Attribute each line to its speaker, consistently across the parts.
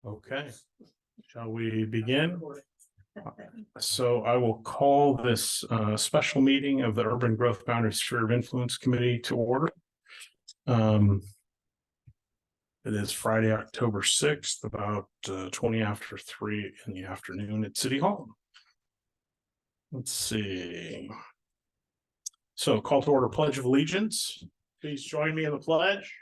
Speaker 1: Okay, shall we begin? So I will call this special meeting of the Urban Growth Boundary Sphere of Influence Committee to order. It is Friday, October 6th, about 20 after 3 in the afternoon at City Hall. Let's see. So call to order, Pledge of Allegiance. Please join me in the pledge.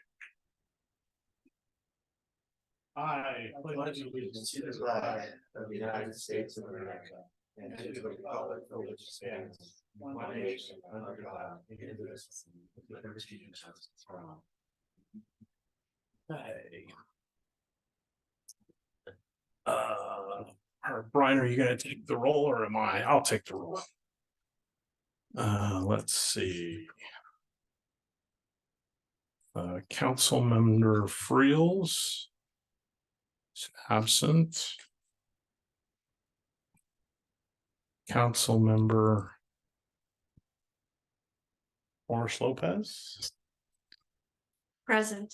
Speaker 1: I pledge allegiance to the flag of the United States of America and to the republic for which it stands, one nation under God, indivisible, with liberty and justice for all. Hey. Brian, are you going to take the roll or am I? I'll take the roll. Let's see. Council Member Friels is absent. Council Member Morris Lopez
Speaker 2: present.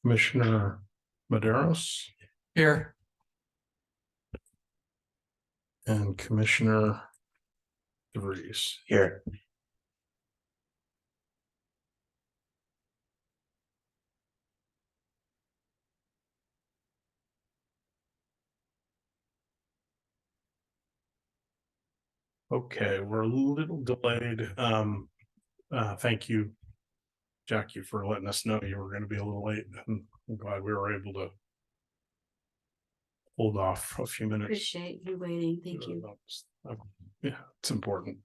Speaker 1: Commissioner Medeiros
Speaker 3: here,
Speaker 1: and Commissioner DeVries
Speaker 3: here.
Speaker 1: Okay, we're a little delayed. Thank you, Jackie, for letting us know you were going to be a little late. I'm glad we were able to hold off a few minutes.
Speaker 2: Appreciate you waiting. Thank you.
Speaker 1: Yeah, it's important.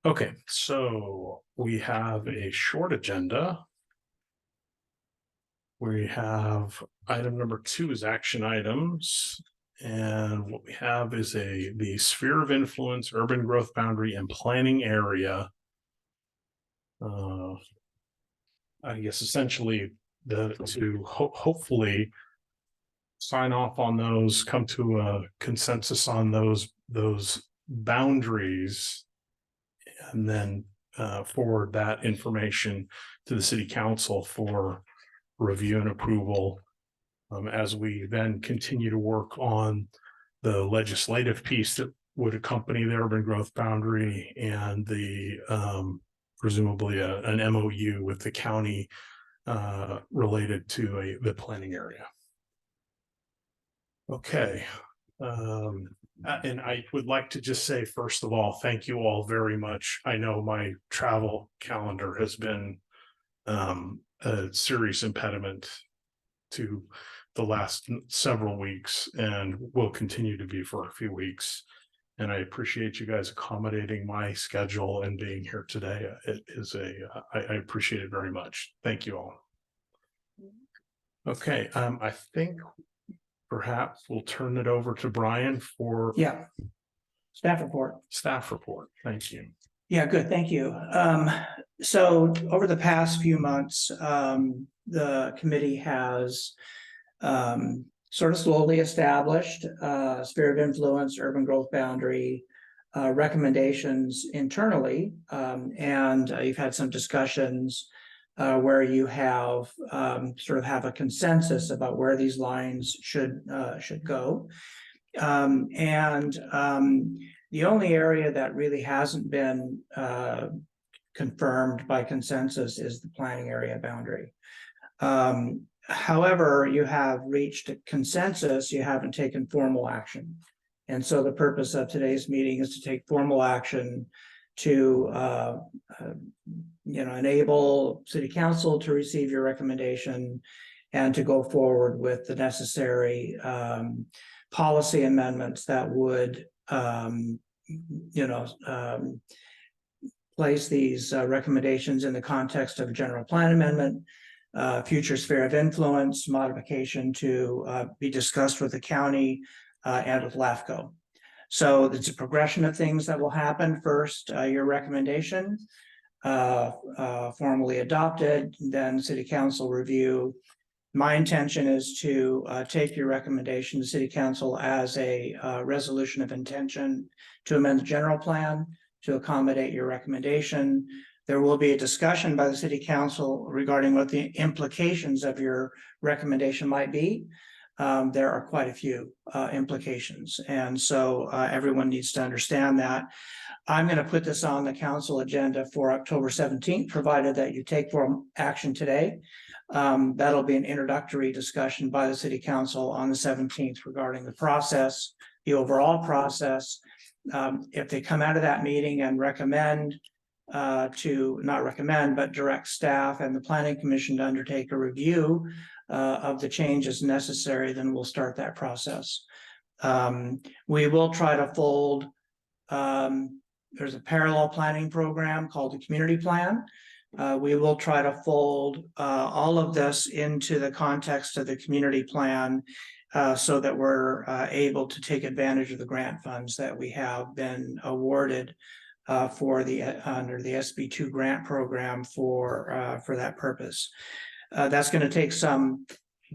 Speaker 1: Okay, so we have a short agenda. We have item number 2 is action items. And what we have is the sphere of influence, urban growth boundary, and planning area. I guess essentially hopefully sign off on those, come to a consensus on those boundaries, and then forward that information to the city council for review and approval. As we then continue to work on the legislative piece that would accompany the urban growth boundary and the presumably an MOU with the county related to the planning area. Okay. And I would like to just say, first of all, thank you all very much. I know my travel calendar has been a serious impediment to the last several weeks and will continue to be for a few weeks. And I appreciate you guys accommodating my schedule and being here today. It is I appreciate it very much. Thank you all. Okay, I think perhaps we'll turn it over to Brian for
Speaker 4: staff report.
Speaker 1: Thank you.
Speaker 4: Yeah, good. Thank you. So over the past few months, the committee has sort of slowly established sphere of influence, urban growth boundary recommendations internally. And you've had some discussions where you have sort of have a consensus about where these lines should go. The only area that really hasn't been confirmed by consensus is the planning area boundary. However, you have reached a consensus, you haven't taken formal action. And so the purpose of today's meeting is to take formal action to enable city council to receive your recommendation and to go forward with the necessary policy amendments that would place these recommendations in the context of a general plan amendment, future sphere of influence modification to be discussed with the county and with LAFCO. So it's a progression of things that will happen. First, your recommendation formally adopted, then city council review. My intention is to take your recommendation to city council as a resolution of intention to amend the general plan to accommodate your recommendation. There will be a discussion by the city council regarding what the implications of your recommendation might be. There are quite a few implications, and so everyone needs to understand that. I'm going to put this on the council agenda for October 17th, provided that you take formal action today. That'll be an introductory discussion by the city council on the 17th regarding the process, the overall process. If they come out of that meeting and recommend not recommend, but direct staff and the planning commission to undertake a review of the changes necessary, then we'll start that process. We will try to fold, there's a parallel planning program called the community plan. We will try to fold all of this into the context of the community plan so that we're able to take advantage of the grant funds that we have been awarded for under the SB2 grant program for that purpose. That's going to take some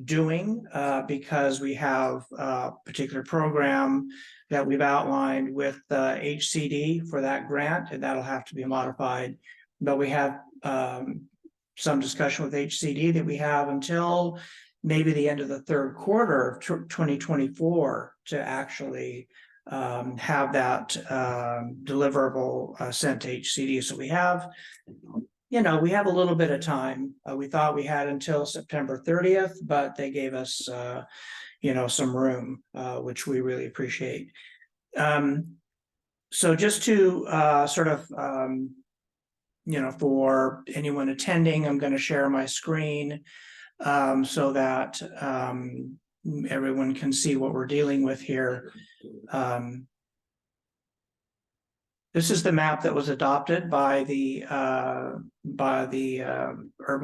Speaker 4: doing because we have a particular program that we've outlined with HCD for that grant, and that'll have to be modified. But we have some discussion with HCD that we have until maybe the end of the third quarter of 2024 to actually have that deliverable sent to HCD. So we have, we have a little bit of time. We thought we had until September 30th, but they gave us, some room, which we really appreciate. So just to sort of, for anyone attending, I'm going to share my screen so that everyone can see what we're dealing with here. This is the map that was adopted by the Urban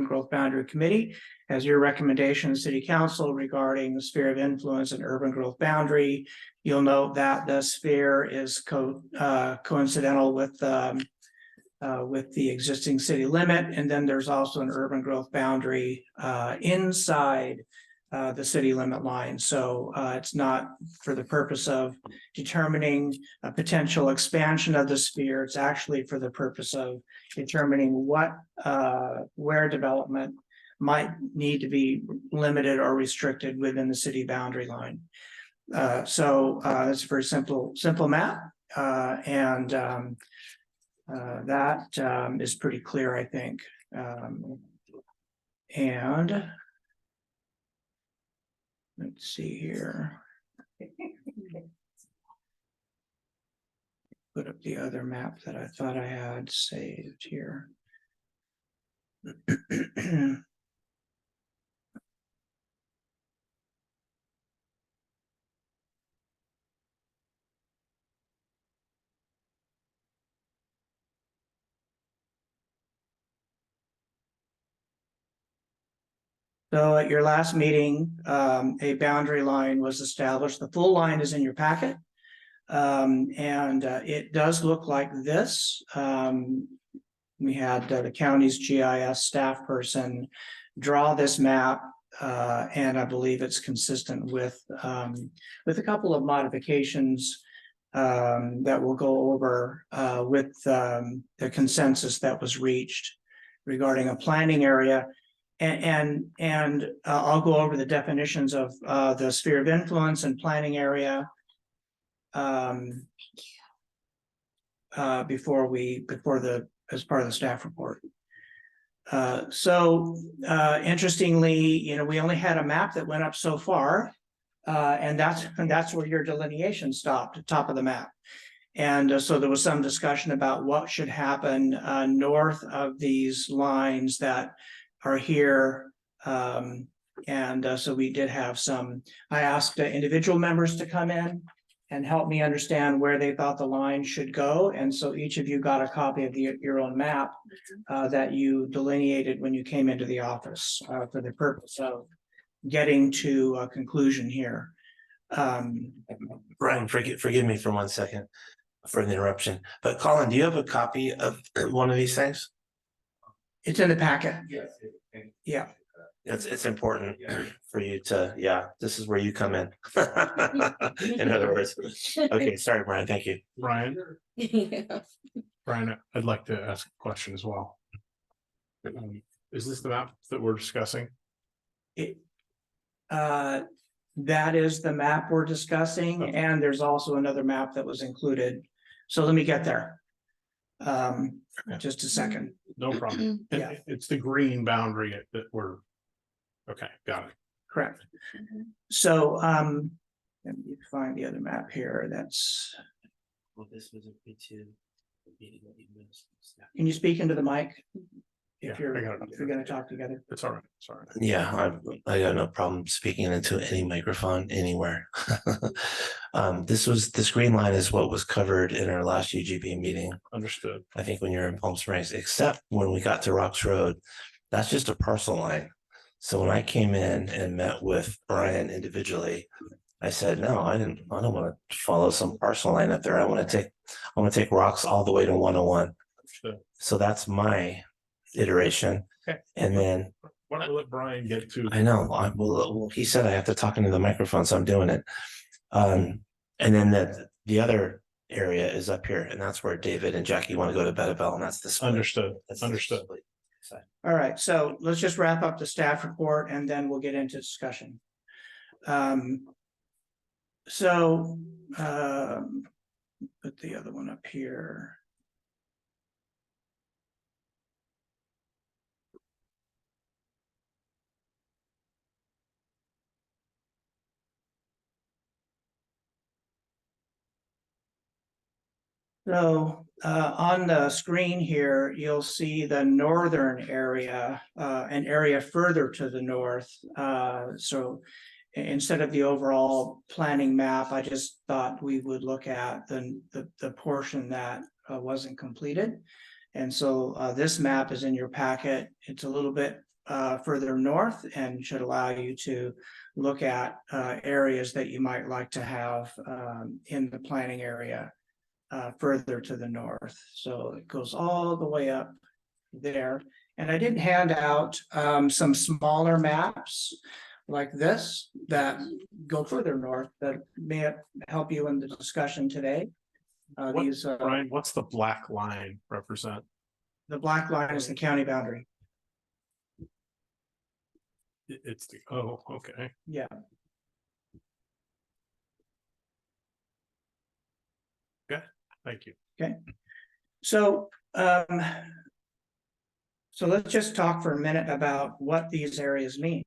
Speaker 4: Growth Boundary Committee as your recommendation to City Council regarding the sphere of influence and urban growth boundary. You'll note that the sphere is coincidental with the existing city limit, and then there's also an urban growth boundary inside the city limit line. So it's not for the purpose of determining a potential expansion of the sphere. It's actually for the purpose of determining where development might need to be limited or restricted within the city boundary line. So it's a very simple map, and that is pretty clear, I think. And let's see here. Put up the other map that I thought I had saved here. So at your last meeting, a boundary line was established. The full line is in your packet. And it does look like this. We had the county's GIS staff person draw this map, and I believe it's consistent with a couple of modifications that we'll go over with the consensus that was reached regarding a planning area. And I'll go over the definitions of the sphere of influence and planning area as part of the staff report. So interestingly, we only had a map that went up so far, and that's where your delineation stopped, at the top of the map. And so there was some discussion about what should happen north of these lines that are here. So we did have I asked individual members to come in and help me understand where they thought the line should go. And so each of you got a copy of your own map that you delineated when you came into the office for the purpose of getting to a conclusion here.
Speaker 3: Brian, forgive me for 1 second for the interruption, but Colin, do you have a copy of one of these things?
Speaker 4: It's in the packet.
Speaker 5: Yes.
Speaker 4: Yeah.
Speaker 3: It's important for you to, this is where you come in. In other words. Okay, sorry, Brian, thank you.
Speaker 1: Brian,
Speaker 2: Yeah.
Speaker 1: I'd like to ask a question as well. Is this the map that we're discussing?
Speaker 4: That is the map we're discussing,
Speaker 1: Okay.
Speaker 4: and there's also another map that was included. So let me get there. Just a second.
Speaker 1: No problem.
Speaker 4: Yeah.
Speaker 1: It's the green boundary that we're. Okay, got it.
Speaker 4: Correct. So, let me find the other map here. That's,
Speaker 3: Well, this was a P2 meeting that you missed.
Speaker 4: can you speak into the mic?
Speaker 1: Yeah,
Speaker 4: If you're,
Speaker 1: I got it.
Speaker 4: if you're gonna talk together.
Speaker 1: It's all right. It's all right.
Speaker 3: Yeah, I got no problem speaking into any microphone anywhere. This green line is what was covered in our last UGB meeting.
Speaker 1: Understood.
Speaker 3: I think when you're in Palm Springs, except when we got to Rocks Road, that's just a parcel line. So when I came in and met with Brian individually, I said, no, I don't want to follow some parcel line up there. I want to take rocks all the way to 101.
Speaker 1: Understood.
Speaker 3: So that's my iteration.
Speaker 1: Okay.
Speaker 3: And then
Speaker 1: Why don't we let Brian get to?
Speaker 3: I know, well, he said I have to talk into the microphone, so I'm doing it. And then the other area is up here, and that's where David and Jackie want to go to Bedabel, and that's the split.
Speaker 1: Understood.
Speaker 3: That's the
Speaker 1: Understood.
Speaker 3: split side.
Speaker 4: All right, so let's just wrap up the staff report and then we'll get into discussion. Put the other one up here. So on the screen here, you'll see the northern area, an area further to the north. So instead of the overall planning map, I just thought we would look at the portion that wasn't completed. And so this map is in your packet. It's a little bit further north and should allow you to look at areas that you might like to have in the planning area. Further to the north. So it goes all the way up there. And I did hand out some smaller maps like this that go further north that may help you in the discussion today.
Speaker 1: Brian, what's the black line represent?
Speaker 4: The black line is the county boundary.
Speaker 1: It's the, oh, okay.
Speaker 4: Yeah.
Speaker 1: Thank you.
Speaker 4: Okay. So let's just talk for a minute about what these areas mean.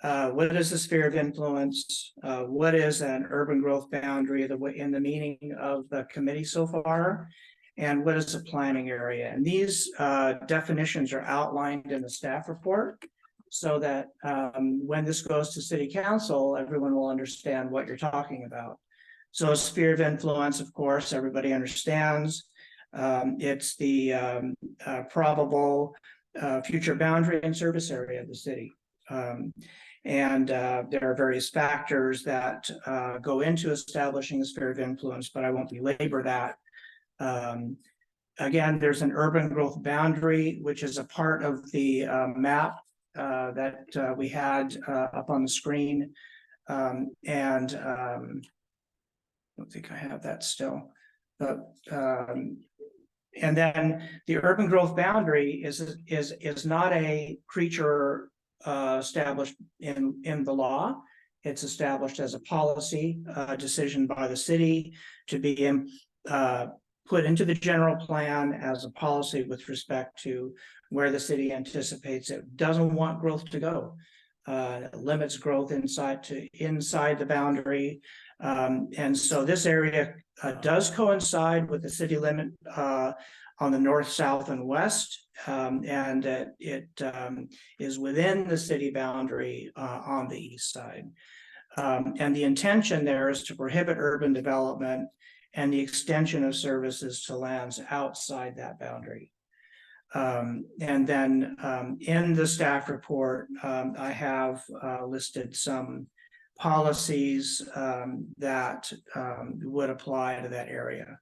Speaker 4: What is the sphere of influence? What is an urban growth boundary in the meaning of the committee so far? And what is a planning area? And these definitions are outlined in the staff report so that when this goes to city council, everyone will understand what you're talking about. So a sphere of influence, of course, everybody understands. It's the probable future boundary and service area of the city. And there are various factors that go into establishing a sphere of influence, but I won't belabor that. Again, there's an urban growth boundary, which is a part of the map that we had up on the screen. I don't think I have that still, but and then the urban growth boundary is not a creature established in the law. It's established as a policy decision by the city to be put into the general plan as a policy with respect to where the city anticipates it doesn't want growth to go. It limits growth inside the boundary. And so this area does coincide with the city limit on the north, south, and west. And it is within the city boundary on the east side. And the intention there is to prohibit urban development and the extension of services to lands outside that boundary. And then in the staff report, I have listed some policies that would apply to that area.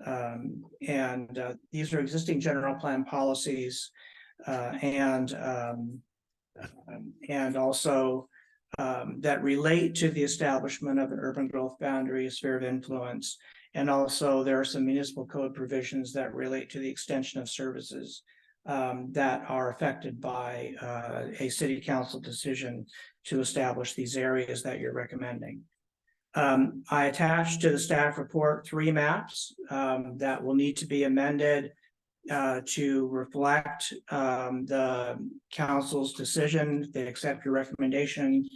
Speaker 4: And these are existing general plan policies and also that relate to the establishment of an urban growth boundary, a sphere of influence. And also there are some municipal code provisions that relate to the extension of services that are affected by a city council decision to establish these areas that you're recommending. I attached to the staff report 3 maps that will need to be amended to reflect the council's decision. They accept your recommendation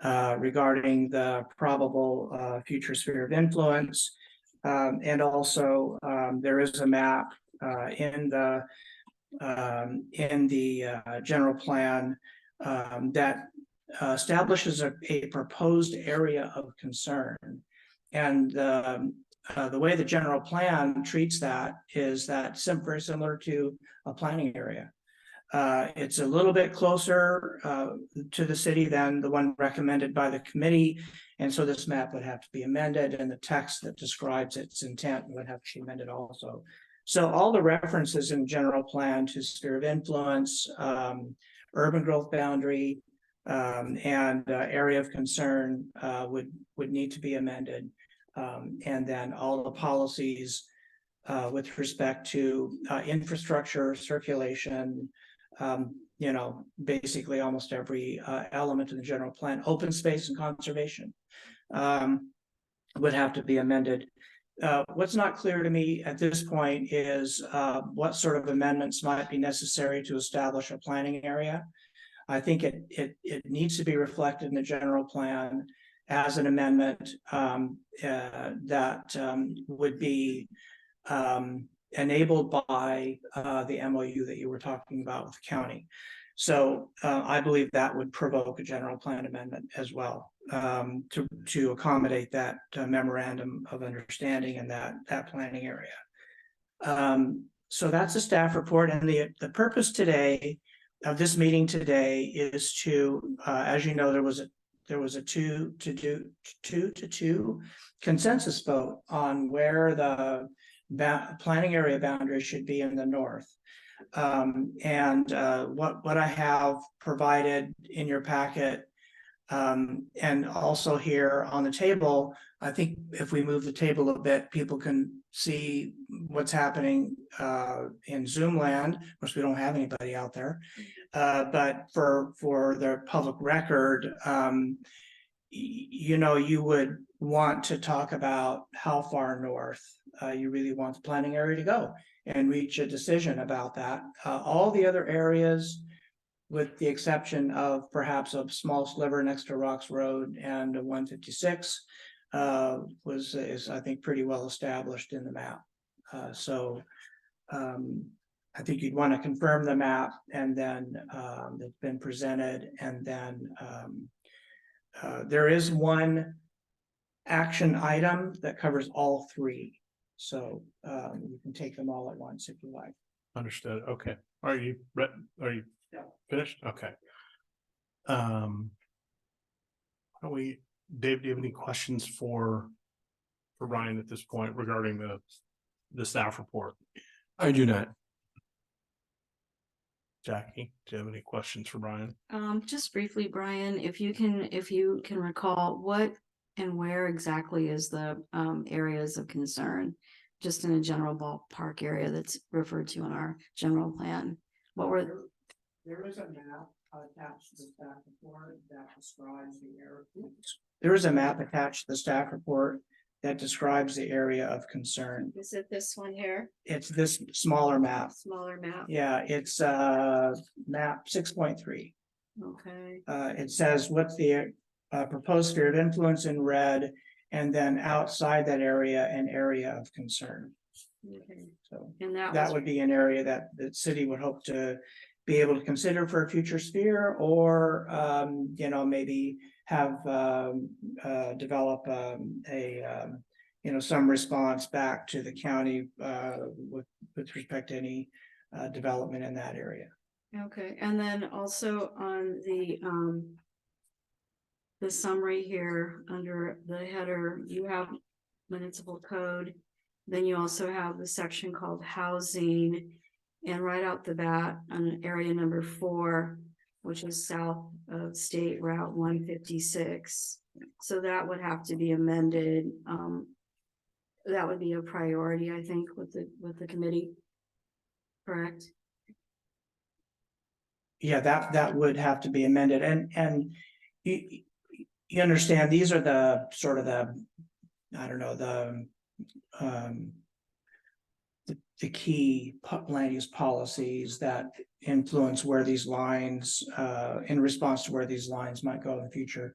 Speaker 4: regarding the probable future sphere of influence. And also there is a map in the general plan that establishes a proposed area of concern. And the way the general plan treats that is that very similar to a planning area. It's a little bit closer to the city than the one recommended by the committee. And so this map would have to be amended, and the text that describes its intent would have to be amended also. So all the references in general plan to sphere of influence, urban growth boundary, and area of concern would need to be amended. And then all the policies with respect to infrastructure, circulation, you know, basically almost every element of the general plan, open space and conservation would have to be amended. What's not clear to me at this point is what sort of amendments might be necessary to establish a planning area. I think it needs to be reflected in the general plan as an amendment that would be enabled by the MOU that you were talking about with the county. So I believe that would provoke a general plan amendment as well to accommodate that memorandum of understanding and that planning area. So that's a staff report, and the purpose today of this meeting today is to, as you know, there was a 2-2 consensus vote on where the planning area boundary should be in the north. And what I have provided in your packet and also here on the table, I think if we move the table a bit, people can see what's happening in Zoom land. Of course, we don't have anybody out there, but for the public record, you know, you would want to talk about how far north you really want the planning area to go and reach a decision about that. All the other areas, with the exception of perhaps a small sliver next to Rocks Road and 156, is I think pretty well established in the map. So I think you'd want to confirm the map, and then it's been presented, and then there is one action item that covers all 3. So you can take them all at once if you like.
Speaker 1: Understood. Okay. Are you ready? Are you finished? Okay. Dave, do you have any questions for Ryan at this point regarding the staff report?
Speaker 5: I do not.
Speaker 1: Jackie, do you have any questions for Brian?
Speaker 2: Just briefly, Brian, if you can recall, what and where exactly is the areas of concern, just in a general ballpark area that's referred to in our general plan? What were
Speaker 4: There is a map attached to the staff report that describes the area. There is a map attached to the staff report that describes the area of concern.
Speaker 2: Is it this one here?
Speaker 4: It's this smaller map.
Speaker 2: Smaller map?
Speaker 4: Yeah, it's map 6.3.
Speaker 2: Okay.
Speaker 4: It says what's the proposed sphere of influence in red, and then outside that area, an area of concern.
Speaker 2: Okay.
Speaker 4: So
Speaker 2: And
Speaker 4: that would be an area that the city would hope to be able to consider for a future sphere, or you know, maybe have develop you know, some response back to the county with respect to any development in that area.
Speaker 2: Okay, and then also on the summary here under the header, you have municipal code. Then you also have the section called housing, and right out the bat on area number 4, which is south of State Route 156. So that would have to be amended. That would be a priority, I think, with the committee. Correct?
Speaker 4: Yeah, that would have to be amended, and you understand, these are the sort of I don't know, um. The key land use policies that influence where these lines, in response to where these lines might go in the future.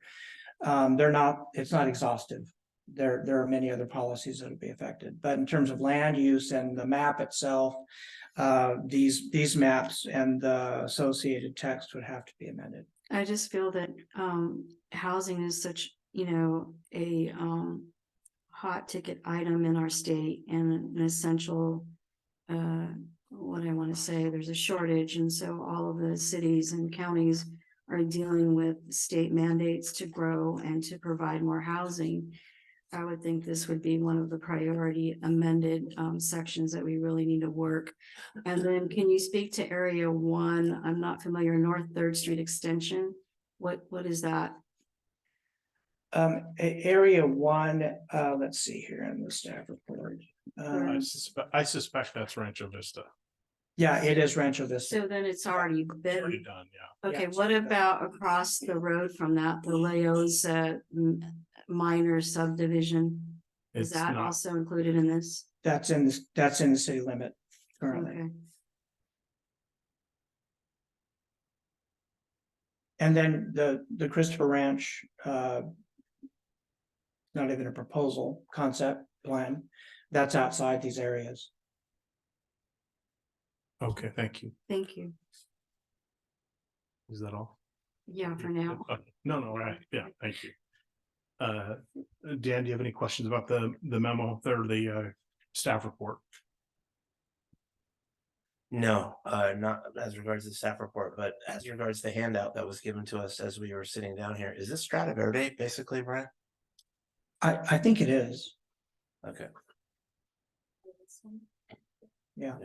Speaker 4: It's not exhaustive. There are many other policies that will be affected, but in terms of land use and the map itself, these maps and the associated text would have to be amended.
Speaker 2: I just feel that housing is such, a hot ticket item in our state and an essential, what I want to say, there's a shortage, and so all of the cities and counties are dealing with state mandates to grow and to provide more housing. I would think this would be one of the priority amended sections that we really need to work. And then can you speak to area 1? I'm not familiar, North 3rd Street Extension. What is that?
Speaker 4: Area 1, let's see here in the staff report.
Speaker 1: I suspect that's Rancho Vista.
Speaker 4: Yeah, it is Rancho Vista.
Speaker 2: So then it's already
Speaker 1: It's already
Speaker 2: been,
Speaker 1: done, yeah.
Speaker 2: okay,
Speaker 4: Yeah.
Speaker 2: what about across the road from that, the Leo's minor subdivision? Is
Speaker 1: It's
Speaker 2: that
Speaker 1: not,
Speaker 2: also included in this?
Speaker 4: That's in the city limit currently.
Speaker 2: Okay.
Speaker 4: And then the Christopher Ranch, not even a proposal, concept plan, that's outside these areas.
Speaker 1: okay, thank you.
Speaker 2: Thank you.
Speaker 1: Is that all?
Speaker 2: Yeah, for now.
Speaker 1: No, right, yeah, thank you. Dan, do you have any questions about the memo or the staff report?
Speaker 3: No, not as regards to the staff report, but as regards to the handout that was given to us as we were sitting down here, is this Strata Verde basically, Brian?
Speaker 4: I think it is,
Speaker 3: Okay.
Speaker 4: yeah.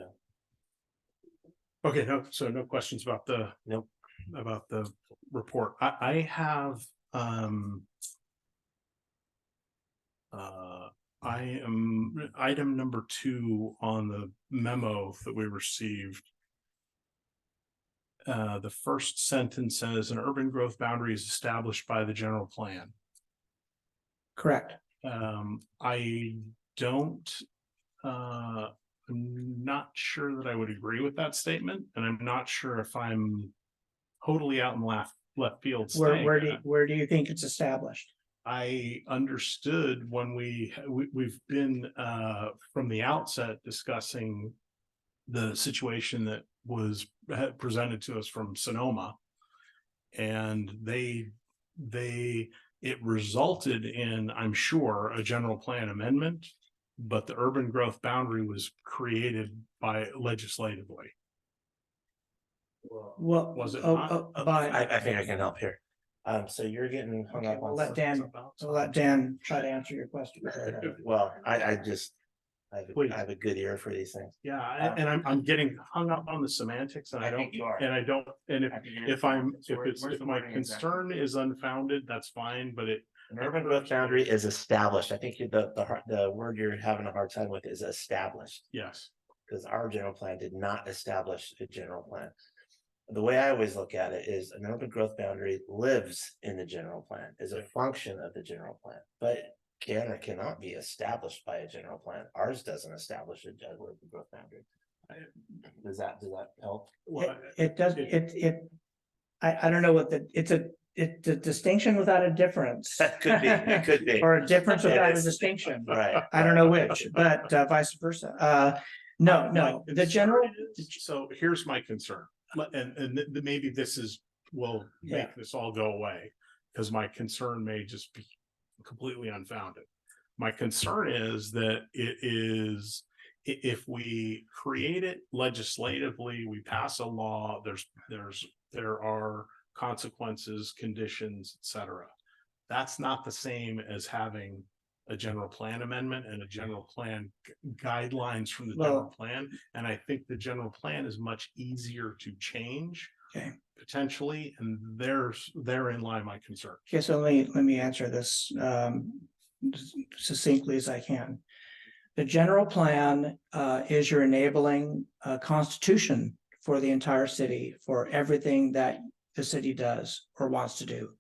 Speaker 1: Okay, no questions about the
Speaker 3: Nope.
Speaker 1: about the report. I have I am item number 2 on the memo that we received. The first sentence says an urban growth boundary is established by the general plan.
Speaker 4: Correct.
Speaker 1: I don't, I'm not sure that I would agree with that statement, and I'm not sure if I'm totally out in left field.
Speaker 4: Where do you think it's established?
Speaker 1: I understood when we've been from the outset discussing the situation that was presented to us from Sonoma, and it resulted in, I'm sure, a general plan amendment, but the urban growth boundary was created by legislatively.
Speaker 4: Well,
Speaker 1: Was it not?
Speaker 3: I think I can help here. So you're getting hung
Speaker 4: Okay,
Speaker 3: up
Speaker 4: we'll
Speaker 3: on.
Speaker 4: let Dan try to answer your question.
Speaker 3: Well, I
Speaker 1: Please.
Speaker 3: have a good ear for these things.
Speaker 1: Yeah, and I'm getting hung up on the semantics, and I don't, and if my concern is unfounded, that's fine, but
Speaker 3: An urban growth boundary is established. I think the word you're having a hard time with is established,
Speaker 1: yes.
Speaker 3: because our general plan did not establish a general plan. The way I always look at it is an urban growth boundary lives in the general plan, is a function of the general plan, but can or cannot be established by a general plan. Ours doesn't establish a urban growth boundary. Does that help?
Speaker 1: Well,
Speaker 4: It does, I don't know what it's a distinction without a difference.
Speaker 3: It could be.
Speaker 4: Or a difference without a
Speaker 3: Yes.
Speaker 4: distinction.
Speaker 3: Right.
Speaker 4: I don't know which, but vice versa. No, the general.
Speaker 1: So here's my concern, and maybe this will make this all go away, because my concern may just be completely unfounded. My concern is that if we create it legislatively, we pass a law, there are consequences, conditions, etc. That's not the same as having a general plan amendment and a general plan guidelines from the general plan. And I think the general plan is much easier to change.
Speaker 4: Okay.
Speaker 1: Potentially, and therein lie my concern.
Speaker 4: Okay, so let me answer this succinctly as I can. The general plan is your enabling constitution for the entire city for everything that the city does or wants to do.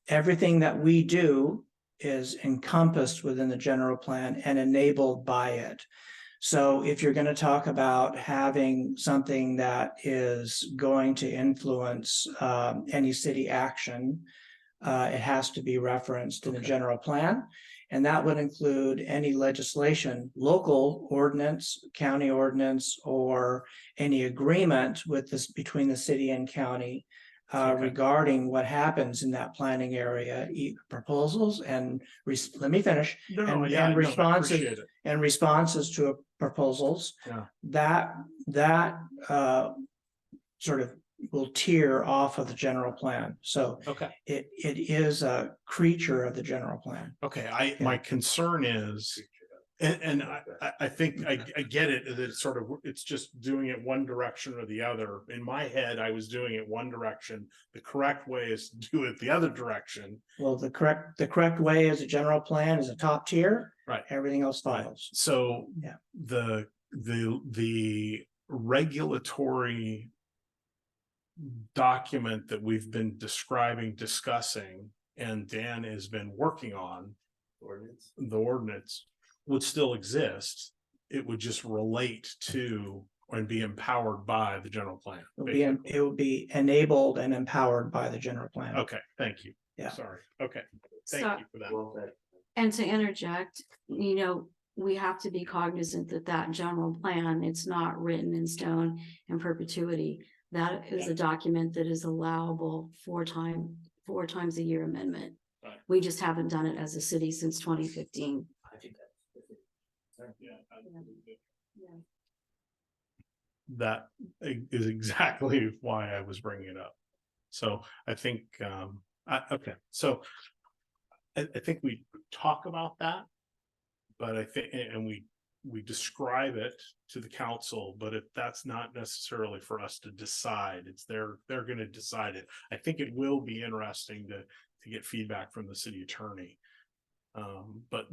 Speaker 4: Everything that we do is encompassed within the general plan and enabled by it. So if you're going to talk about having something that is going to influence any city action, it has to be referenced in the general plan. And that would include any legislation, local ordinance, county ordinance, or any agreement with this between the city and county regarding what happens in that planning area, proposals and let me finish.
Speaker 1: No,
Speaker 4: and,
Speaker 1: yeah,
Speaker 4: and
Speaker 1: no, I
Speaker 4: responses
Speaker 1: appreciate it.
Speaker 4: and responses to proposals.
Speaker 1: Yeah.
Speaker 4: That sort of will tear off of the general plan. So
Speaker 1: Okay.
Speaker 4: it is a creature of the general plan.
Speaker 1: Okay, my concern is, and I think I get it, that it's sort of, it's just doing it one direction or the other. In my head, I was doing it one direction. The correct way is to do it the other direction.
Speaker 4: Well, the correct way is a general plan is a top tier.
Speaker 1: Right.
Speaker 4: Everything else
Speaker 1: Right.
Speaker 4: follows.
Speaker 1: So
Speaker 4: Yeah.
Speaker 1: the regulatory document that we've been discussing, and Dan has been working on, the ordinance would still exist. It would just relate to and be empowered by the general plan.
Speaker 4: It will be enabled and empowered by the general plan.
Speaker 1: Okay, thank you.
Speaker 4: Yeah.
Speaker 1: Sorry. Okay, thank
Speaker 2: So,
Speaker 1: you for that.
Speaker 2: and to interject, we have to be cognizant that that general plan, it's not written in stone in perpetuity. That is a document that is allowable four times a year amendment.
Speaker 1: Right.
Speaker 2: We just haven't done it as a city since 2015.
Speaker 1: That is exactly why I was bringing it up. So I think, okay, so I think we talk about that, but I think, and we describe it to the council, but if that's not necessarily for us to decide, it's they're going to decide it. I think it will be interesting to get feedback from the city attorney. But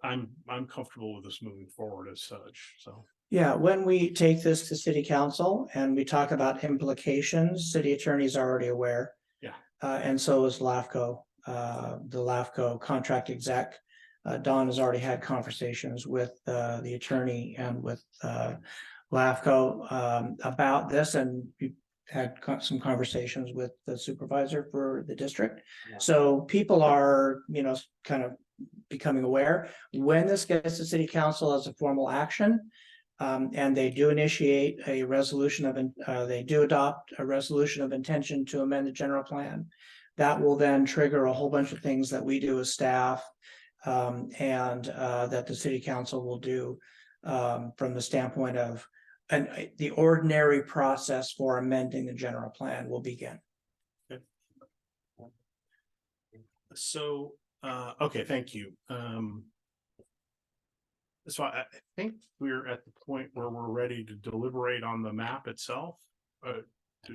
Speaker 1: I'm comfortable with this moving forward as such. So
Speaker 4: Yeah, when we take this to city council and we talk about implications, city attorney is already aware.
Speaker 1: Yeah.
Speaker 4: And so is LAFCO, the LAFCO contract exec. Don has already had conversations with the attorney and with LAFCO about this, and we had some conversations with the supervisor for the district.
Speaker 3: Yeah.
Speaker 4: So people are, kind of becoming aware. When this gets to city council as a formal action, and they do initiate a resolution of, they do adopt a resolution of intention to amend the general plan, that will then trigger a whole bunch of things that we do as staff, and that the city council will do from the standpoint of the ordinary process for amending the general plan will begin.
Speaker 1: So, okay, thank you. So I think we're at the point where we're ready to deliberate on the map itself.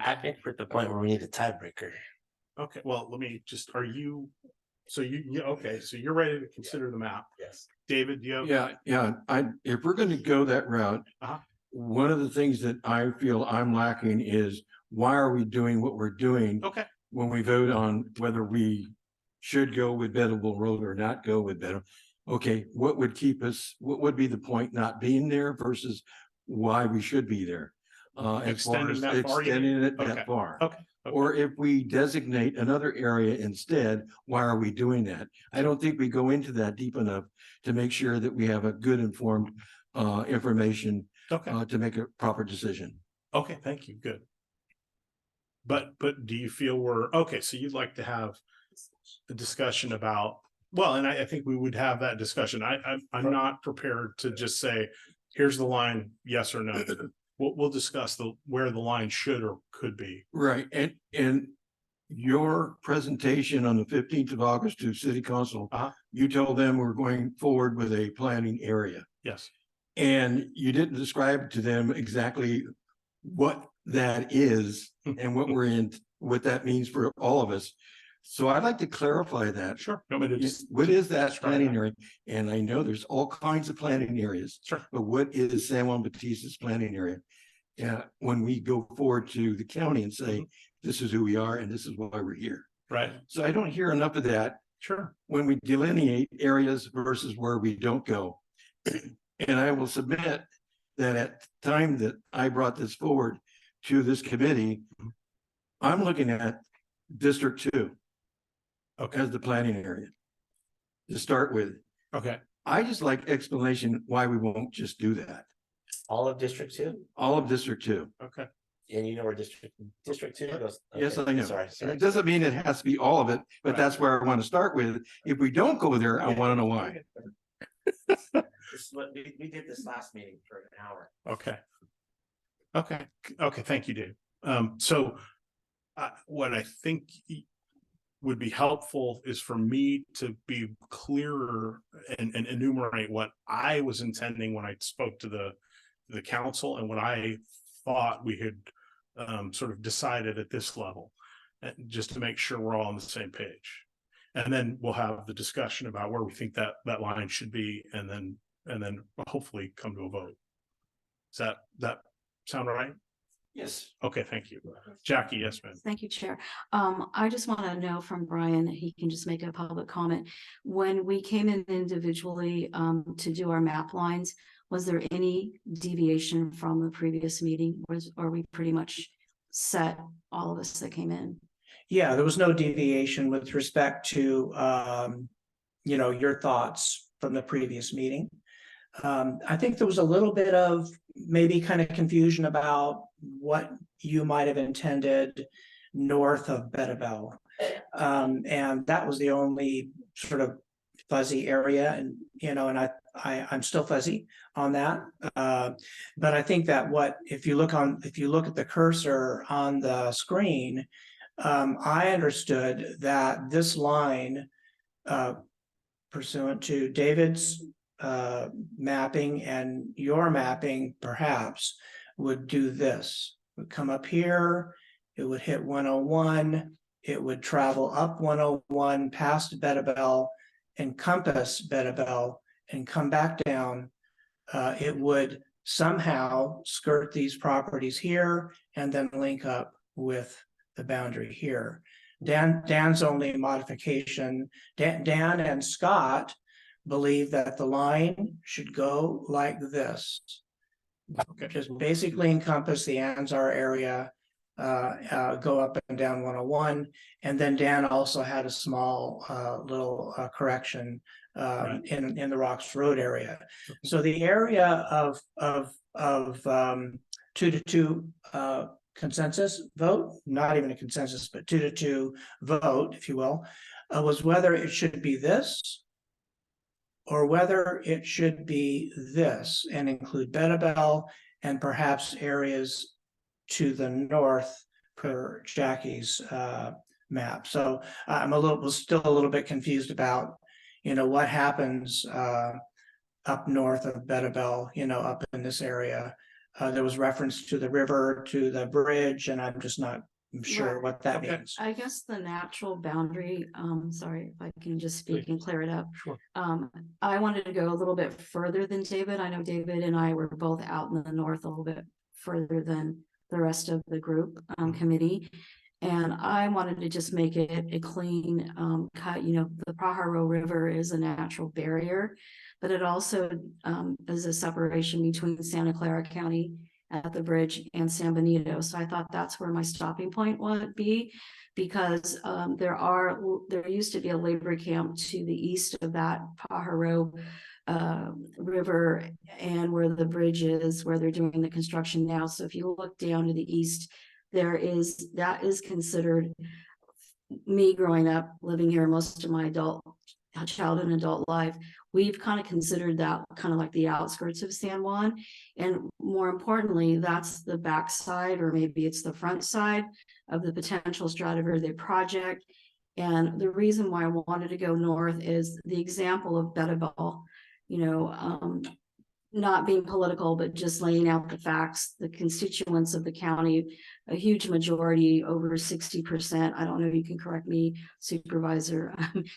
Speaker 3: I think we're at the point where we need a tiebreaker.
Speaker 1: Okay, well, let me just, okay, so you're ready to consider the map.
Speaker 3: Yes.
Speaker 1: David, do you have?
Speaker 5: Yeah, if we're gonna go that route,
Speaker 1: Uh-huh.
Speaker 5: one of the things that I feel I'm lacking is why are we doing what we're doing
Speaker 1: Okay,
Speaker 5: when we vote on whether we should go with Benable Road or not go with Benable? Okay, what would be the point not being there versus why we should be there? As far as
Speaker 1: Extending that far, you mean?
Speaker 5: extending it
Speaker 1: Okay,
Speaker 5: that far.
Speaker 1: okay.
Speaker 5: Or if we designate another area instead, why are we doing that? I don't think we go into that deep enough to make sure that we have a good informed information
Speaker 1: Okay,
Speaker 5: to make a proper decision.
Speaker 1: okay, thank you, good. But do you feel okay, so you'd like to have a discussion about, well, and I think we would have that discussion. I'm not prepared to just say, here's the line, yes or no. We'll discuss where the line should or could be.
Speaker 5: Right, and your presentation on the 15th of August to City Council, you told them we're going forward with a planning area.
Speaker 1: Yes.
Speaker 5: And you didn't describe to them exactly what that is and what that means for all of us. So I'd like to clarify that.
Speaker 1: Sure. You want me to just-
Speaker 5: What is that
Speaker 1: describe
Speaker 5: planning
Speaker 1: that?
Speaker 5: area? And I know there's all kinds of planning areas.
Speaker 1: Sure.
Speaker 5: But what is San Juan Bautista's planning area? Yeah, when we go forward to the county and say, this is who we are and this is why we're here.
Speaker 1: Right.
Speaker 5: So I don't hear enough of that
Speaker 1: Sure.
Speaker 5: when we delineate areas versus where we don't go. And I will submit that at the time that I brought this forward to this committee, I'm looking at District 2
Speaker 1: Okay.
Speaker 5: as the planning area to start with.
Speaker 1: Okay.
Speaker 5: I just like explanation why we won't just do that.
Speaker 3: All of District 2?
Speaker 5: All of District 2.
Speaker 1: Okay.
Speaker 3: And you know where District 2 goes?
Speaker 5: Yes,
Speaker 3: Okay,
Speaker 5: I know.
Speaker 3: Sorry,
Speaker 5: And
Speaker 3: sorry.
Speaker 5: it doesn't mean it has to be all of it, but
Speaker 1: Right.
Speaker 5: that's where I want to start with. If we don't go there, I want to know why.
Speaker 3: This is what we did this last meeting for an hour.
Speaker 1: Okay. Okay. Okay. Thank you, Dave. So what I think would be helpful is for me to be clearer and enumerate what I was intending when I spoke to the council and what I thought we had sort of decided at this level, and just to make sure we're all on the same page. And then we'll have the discussion about where we think that line should be, and then hopefully come to a vote. Does that sound right?
Speaker 3: Yes.
Speaker 1: Okay, thank you. Jackie, yes, ma'am.
Speaker 2: Thank you, Chair. I just want to know from Brian, he can just make a public comment. When we came in individually to do our map lines, was there any deviation from the previous meeting? Are we pretty much set, all of us that came in?
Speaker 4: Yeah, there was no deviation with respect to, your thoughts from the previous meeting. I think there was a little bit of maybe kind of confusion about what you might have intended north of Bedabel. And that was the only sort of fuzzy area, and I'm still fuzzy on that. But I think that if you look at the cursor on the screen, I understood that this line, pursuant to David's mapping and your mapping, perhaps would do this. Would come up here, it would hit 101, it would travel up 101 past Bedabel, encompass Bedabel, and come back down. It would somehow skirt these properties here and then link up with the boundary here. Dan's only modification, Dan and Scott believe that the line should go like this.
Speaker 1: Okay.
Speaker 4: Just basically encompass the Anzar area, go up and down 101. And then Dan also had a small little correction
Speaker 1: Right.
Speaker 4: in the Rocks Road area. So the area of 2-2 consensus vote, not even a consensus, but 2-2 vote, if you will, was whether it should be this or whether it should be this and include Bedabel and perhaps areas to the north per Jackie's map. So I'm still a little bit confused about, what happens up north of Bedabel, up in this area. There was reference to the river, to the bridge, and I'm just not sure
Speaker 2: Right.
Speaker 4: what that
Speaker 1: Okay.
Speaker 4: means.
Speaker 2: I guess the natural boundary, sorry if I can just speak and clear it up.
Speaker 1: Sure.
Speaker 2: I wanted to go a little bit further than David. I know David and I were both out in the north a little bit further than the rest of the group committee. And I wanted to just make it a clean cut. The Pajaro River is a natural barrier, but it also is a separation between Santa Clara County at the bridge and San Benito. So I thought that's where my stopping point would be, because there used to be a labor camp to the east of that Pajaro River, and where the bridge is, where they're doing the construction now. So if you look down to the east, that is considered, me growing up, living here most of my childhood and adult life, we've kind of considered that kind of like the outskirts of San Juan. And more importantly, that's the backside, or maybe it's the front side of the potential Strata Verde project. And the reason why I wanted to go north is the example of Bedabel. not being political, but just laying out the facts, the constituents of the county, a huge majority, over 60%. I don't know if you can correct me, Supervisor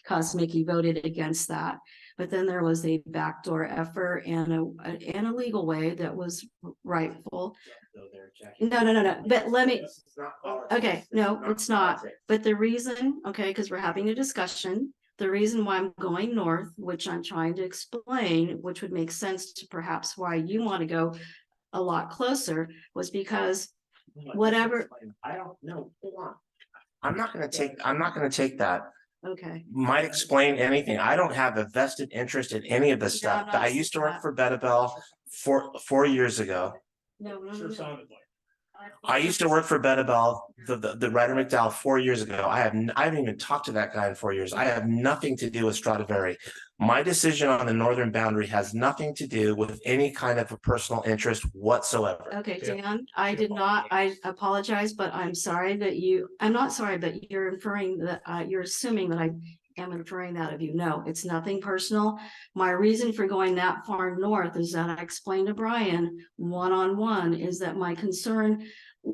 Speaker 2: Kosmicki voted against that. But then there was a backdoor effort and a legal way that was rightful. No. But let me, okay, no, it's not. But the reason, okay, because we're having a discussion, the reason why I'm going north, which I'm trying to explain, which would make sense to perhaps why you want to go a lot closer, was because whatever.
Speaker 3: I don't know. Hold on. I'm not gonna take that.
Speaker 2: Okay,
Speaker 3: Might explain anything. I don't have a vested interest in any of this
Speaker 2: Yeah,
Speaker 3: stuff.
Speaker 2: I'm not
Speaker 3: I used to work
Speaker 2: that.
Speaker 3: for Betabel 4 years ago.
Speaker 2: no.
Speaker 1: sounded like.
Speaker 3: I used to work for Betabel, the Ryder McDowell 4 years ago. I haven't even talked to that guy in 4 years. I have nothing to do with Stradivari. My decision on the northern boundary has nothing to do with any kind of a personal interest whatsoever.
Speaker 2: Okay,
Speaker 1: Yeah.
Speaker 2: Dan, I did not, I apologize, but I'm sorry that I'm not sorry, but you're inferring that, you're assuming that I am inferring that of you. No, it's nothing personal. My reason for going that far north is that I explained to Brian one-on-one is that my concern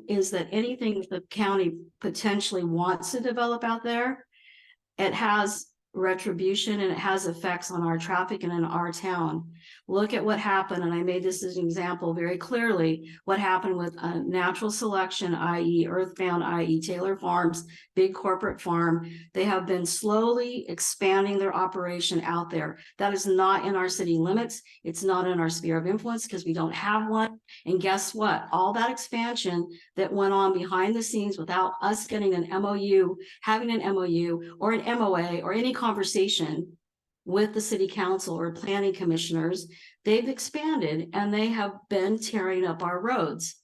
Speaker 2: is that anything the county potentially wants to develop out there, it has retribution and it has effects on our traffic and in our town. Look at what happened, and I made this as an example very clearly, what happened with a natural selection, i.e. Earthbound, i.e. Taylor Farms, big corporate farm. They have been slowly expanding their operation out there. That is not in our city limits. It's not in our sphere of influence because we don't have one. And guess what? All that expansion that went on behind the scenes without us getting an MOU, having an MOU or an MOA or any conversation with the city council or planning commissioners, they've expanded and they have been tearing up our roads.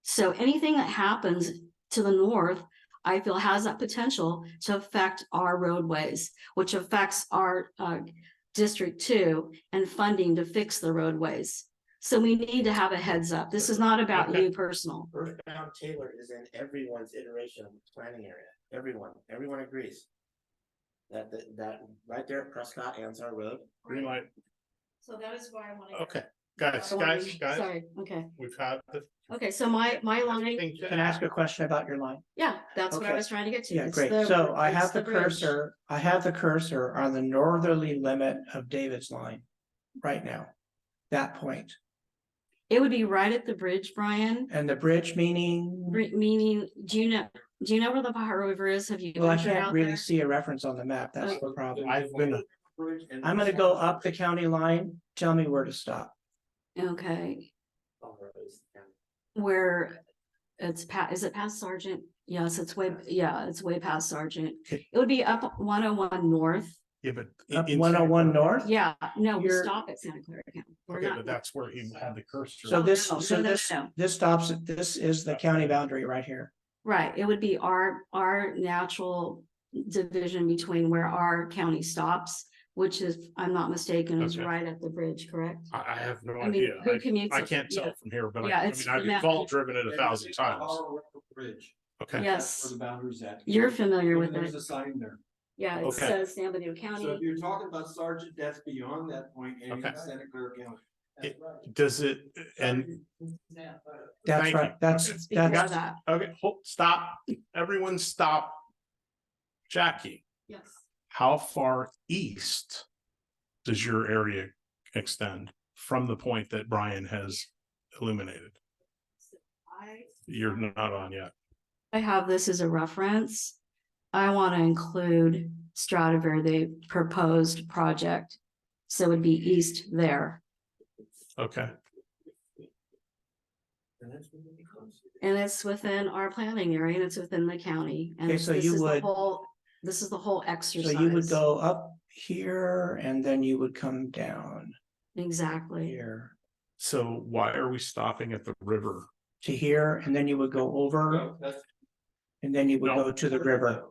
Speaker 2: So anything that happens to the north, I feel has that potential to affect our roadways, which affects our District 2 and funding to fix the roadways. So we need to have a heads up. This is not about
Speaker 1: Okay.
Speaker 2: you personal.
Speaker 3: Earthbound Taylor is in everyone's iteration of the planning area. Everyone agrees. That right there, Prescott Ansar Road.
Speaker 1: Green light.
Speaker 2: So that is why I want to.
Speaker 1: Okay, guys,
Speaker 2: Sorry, okay.
Speaker 1: we've had the.
Speaker 2: Okay, so my line,
Speaker 4: Can I ask a question about your line?
Speaker 2: yeah, that's what I
Speaker 4: Okay.
Speaker 2: was trying to get to.
Speaker 4: Yeah,
Speaker 2: It's
Speaker 4: great.
Speaker 2: the-
Speaker 4: So I
Speaker 2: it's
Speaker 4: have the
Speaker 2: bridge.
Speaker 4: cursor, on the northerly limit of David's line right now. That point.
Speaker 2: It would be right at the bridge, Brian,
Speaker 4: And the bridge meaning,
Speaker 2: meaning, do you know where the Pajaro River is? Have you?
Speaker 4: well, I
Speaker 2: ventured
Speaker 4: can't
Speaker 2: out
Speaker 4: really
Speaker 2: there?
Speaker 4: see a reference on the map. That's the problem.
Speaker 1: I've been,
Speaker 4: I'm gonna go up the county line. Tell me where to stop.
Speaker 2: Okay, where it's is it past Sergeant? Yes, it's way past Sergeant. It would be up 101 north.
Speaker 1: yeah, but.
Speaker 4: Up
Speaker 1: in-
Speaker 4: 101 north?
Speaker 2: Yeah, no, we
Speaker 4: You're-
Speaker 2: stop at Santa Clara County. We're
Speaker 1: Okay,
Speaker 2: not.
Speaker 1: but that's where he had the cursor.
Speaker 4: So this,
Speaker 2: no, no.
Speaker 4: this stops, this is the county boundary right here.
Speaker 2: Right, it would be our natural division between where our county stops, which is, if I'm not mistaken, is
Speaker 1: Okay.
Speaker 2: right at the bridge, correct?
Speaker 1: I have no
Speaker 2: I mean,
Speaker 1: idea.
Speaker 2: who commutes?
Speaker 1: I can't tell
Speaker 2: yeah,
Speaker 1: from here, but
Speaker 2: Yeah,
Speaker 1: I
Speaker 2: it's
Speaker 1: mean, I've
Speaker 2: that-
Speaker 1: all driven it 1,000 times.
Speaker 5: Bridge.
Speaker 1: Okay.
Speaker 2: Yes,
Speaker 5: That's where the boundary's at.
Speaker 2: you're familiar with
Speaker 5: There's
Speaker 2: it.
Speaker 5: a sign there.
Speaker 2: Yeah, it
Speaker 1: Okay.
Speaker 2: says San Benito
Speaker 5: So if
Speaker 2: County.
Speaker 5: you're talking about Sergeant, that's beyond that point and
Speaker 1: Okay.
Speaker 5: it's Santa Clara County.
Speaker 1: It- Does it, and,
Speaker 4: That's
Speaker 1: Thank
Speaker 4: right.
Speaker 1: you.
Speaker 4: That's,
Speaker 2: It's because of
Speaker 4: that's,
Speaker 2: that.
Speaker 1: okay, stop. Everyone stop. Jackie,
Speaker 2: Yes.
Speaker 1: how far east does your area extend from the point that Brian has illuminated? You're not on yet.
Speaker 2: I have this as a reference. I want to include Stradivari, the proposed project. So it would be east there.
Speaker 1: Okay,
Speaker 2: And it's within our planning area and it's within the county. And
Speaker 4: Okay,
Speaker 2: it's-
Speaker 4: so
Speaker 2: this
Speaker 4: you
Speaker 2: is the
Speaker 4: would-
Speaker 2: whole, this is the whole
Speaker 4: so
Speaker 2: exercise.
Speaker 4: you would go up here and then you would come down
Speaker 2: Exactly.
Speaker 4: here
Speaker 1: so why are we stopping at the river?
Speaker 4: to here, and then you would go over, and then you would
Speaker 1: No.
Speaker 4: go to the river.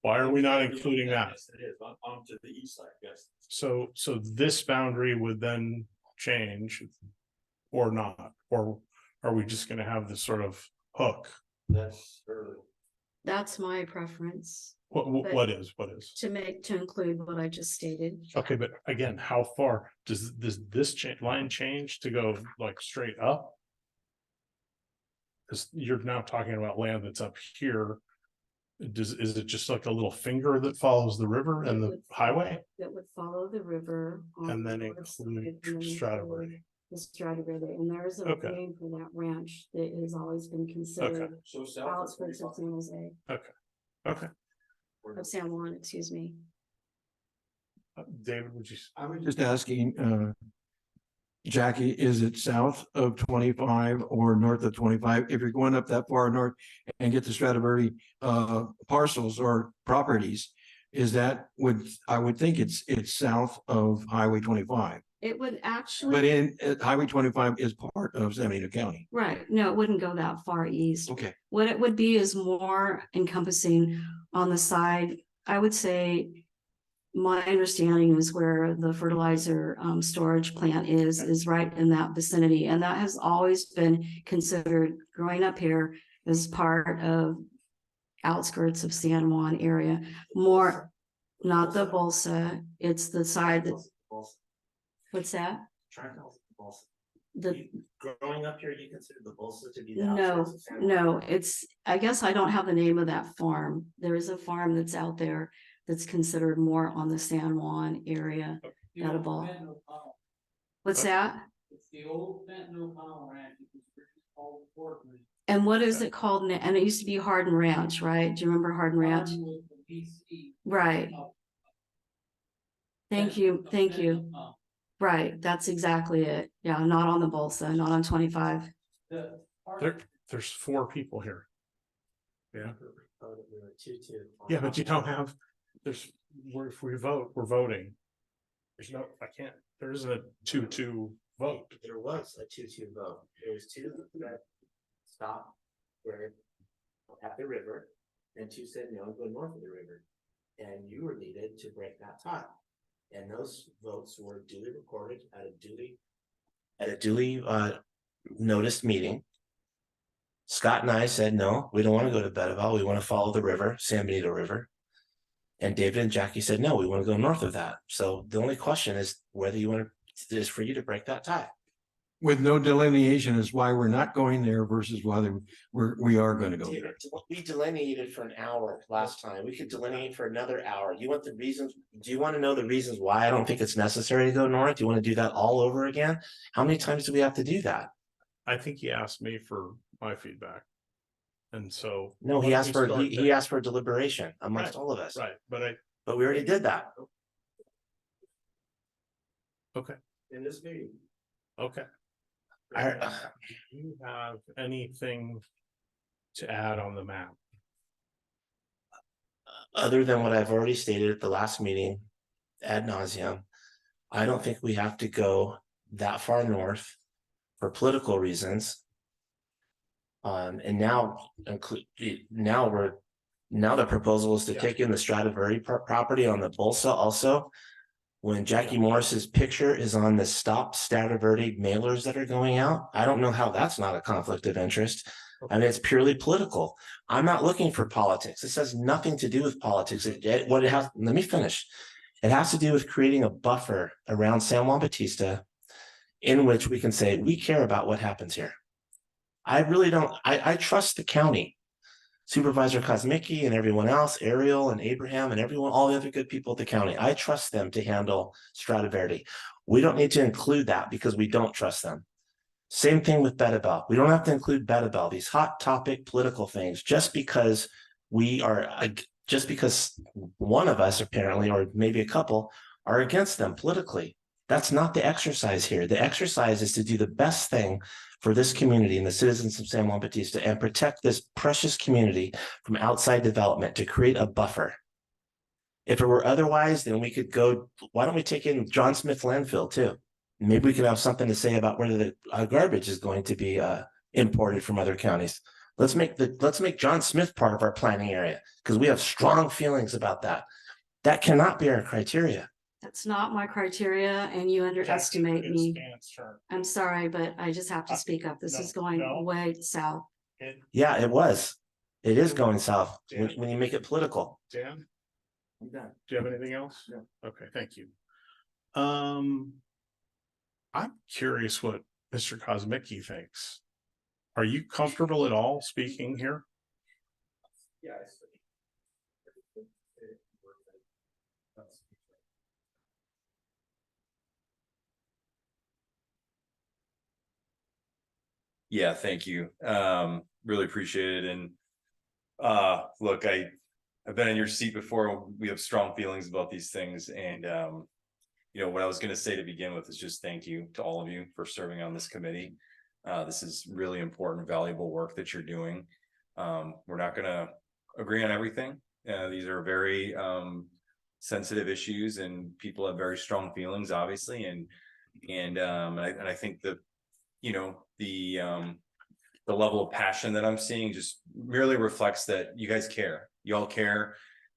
Speaker 1: Why are we not including that?
Speaker 5: Yes, it is, onto the east side, yes.
Speaker 1: So this boundary would then change or not, or are we just gonna have this sort of hook?
Speaker 5: That's early.
Speaker 2: That's my preference.
Speaker 1: What is?
Speaker 2: to include what I just stated.
Speaker 1: Okay, but again, how far does this line change to go like straight up? Because you're now talking about land that's up here. Is it just like a little finger that follows the river and the highway?
Speaker 2: That would follow the river. on
Speaker 1: And then
Speaker 2: the north side,
Speaker 1: include
Speaker 2: and then
Speaker 1: Stradivari.
Speaker 2: include The Stradivari, and there is a
Speaker 1: Okay.
Speaker 2: name for that ranch that has always been considered
Speaker 5: So
Speaker 2: outskirts of San Jose,
Speaker 1: Okay,
Speaker 2: of San Juan, excuse me.
Speaker 1: David, would you?
Speaker 5: I was just asking, Jackie, is it south of 25 or north of 25? If you're going up that far north and get the Stradivari parcels or properties, is that I would think it's south of Highway 25.
Speaker 2: It would
Speaker 5: But
Speaker 2: actually,
Speaker 5: Highway 25 is part of San Benito County.
Speaker 2: right, no, it wouldn't go that far east.
Speaker 5: Okay.
Speaker 2: What it would be is more encompassing on the side, I would say. My understanding is where the fertilizer storage plant is right in that vicinity, and that has always been considered growing up here as part of outskirts of San Juan area. More, not the Bolsa, it's the side that, what's that? The,
Speaker 3: Growing up here, you consider the Bolsa to be
Speaker 2: no, it's, I guess I don't have the name of that farm. There is a farm that's out there that's considered more on the San Juan area. Got a ball. What's that?
Speaker 6: It's the old Fentanyl Power Ranch. It was called Portland.
Speaker 2: And what is it called? And it used to be Hardin Ranch, right? Do you remember Hardin Ranch?
Speaker 6: Hardin was the BC
Speaker 2: Right.
Speaker 6: of-
Speaker 2: Thank you,
Speaker 6: of
Speaker 2: thank you.
Speaker 6: Fentanyl pump.
Speaker 2: Right, that's exactly it. Yeah, not on the Bolsa, not on 25.
Speaker 6: The part-
Speaker 1: There's 4 people here. Yeah. Yeah, but you don't have, if we vote, we're voting. There's no, there isn't a 2-2 vote.
Speaker 3: There was a 2-2 vote. There was 2 that stopped where at the river, and 2 said no, go north of the river. And you were needed to break that tie. And those votes were duly recorded at a duly noticed meeting. Scott and I said, no, we don't want to go to Bedival. We want to follow the river, San Benito River. And David and Jackie said, no, we want to go north of that. So the only question is whether you want to, is for you to break that tie.
Speaker 5: With no delineation is why we're not going there versus whether we are going to go there.
Speaker 3: David, we delineated for an hour last time. We could delineate for another hour. You want the reasons? Do you want to know the reasons why I don't think it's necessary to go north? Do you want to do that all over again? How many times do we have to do that?
Speaker 1: I think he asked me for my feedback. And so.
Speaker 3: No, he asked for deliberation amongst all of us.
Speaker 1: Right,
Speaker 3: But we already did that.
Speaker 1: Okay.
Speaker 3: In this meeting.
Speaker 1: Okay. Do you have anything to add on the map?
Speaker 3: Other than what I've already stated at the last meeting ad nauseum, I don't think we have to go that far north for political reasons. And now the proposal is to take in the Stradivari property on the Bolsa also. When Jackie Morris's picture is on the Stop Stradivari mailers that are going out, I don't know how that's not a conflict of interest. I mean, it's purely political. I'm not looking for politics. This has nothing to do with politics. Let me finish. It has to do with creating a buffer around San Juan Bautista in which we can say, we care about what happens here. I really don't, I trust the county. Supervisor Kosmicki and everyone else, Ariel and Abraham and everyone, all the other good people at the county. I trust them to handle Stradivari. We don't need to include that because we don't trust them. Same thing with Bedival. We don't have to include Bedival, these hot topic political things, just because one of us apparently, or maybe a couple, are against them politically. That's not the exercise here. The exercise is to do the best thing for this community and the citizens of San Juan Bautista and protect this precious community from outside development, to create a buffer. If it were otherwise, then we could go, why don't we take in John Smith landfill too? Maybe we could have something to say about whether the garbage is going to be imported from other counties. Let's make John Smith part of our planning area, because we have strong feelings about that. That cannot be our criteria.
Speaker 2: That's not my criteria, and you underestimate me. I'm sorry, but I just have to speak up. This is going way south.
Speaker 3: Yeah, it was. It is going south when you make it political.
Speaker 1: Dan,
Speaker 5: I'm done.
Speaker 1: do you have anything else?
Speaker 5: No.
Speaker 1: Okay, thank you. I'm curious what Mr. Kosmicki thinks. Are you comfortable at all speaking here?
Speaker 5: Yes.
Speaker 7: Yeah, thank you. Really appreciate it. And look, I've been in your seat before. We have strong feelings about these things. And you know, what I was gonna say to begin with is just thank you to all of you for serving on this committee. This is really important, valuable work that you're doing. We're not gonna agree on everything. These are very sensitive issues, and people have very strong feelings, obviously. And I think that, you know, the level of passion that I'm seeing just merely reflects that you guys care. You all care.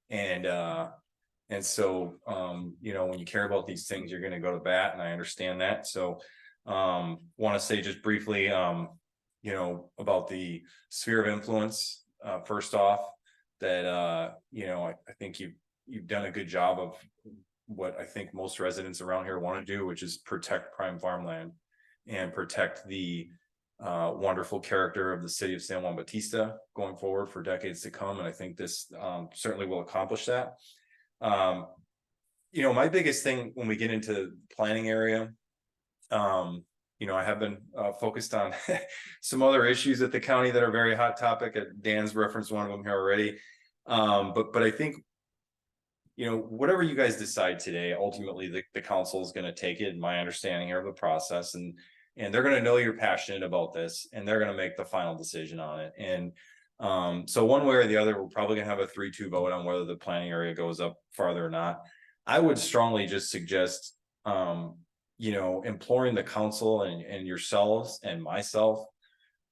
Speaker 7: And so you know, when you care about these things, you're gonna go to bat, and I understand that. So want to say just briefly you know, about the sphere of influence. First off, that you know, I think you've done a good job of what I think most residents around here want to do, which is protect prime farmland and protect the wonderful character of the city of San Juan Bautista going forward for decades to come. And I think this certainly will accomplish that. You know, my biggest thing when we get into the planning area, you know, I have been focused on some other issues at the county that are very hot topic. Dan's referenced one of them here already. But I think, you know, whatever you guys decide today, ultimately the council is going to take it, in my understanding here of the process, and they're going to know you're passionate about this, and they're going to make the final decision on it. And so one way or the other, we're probably going to have a 3-2 vote on whether the planning area goes up farther or not. I would strongly just suggest, you know, imploring the council and yourselves and myself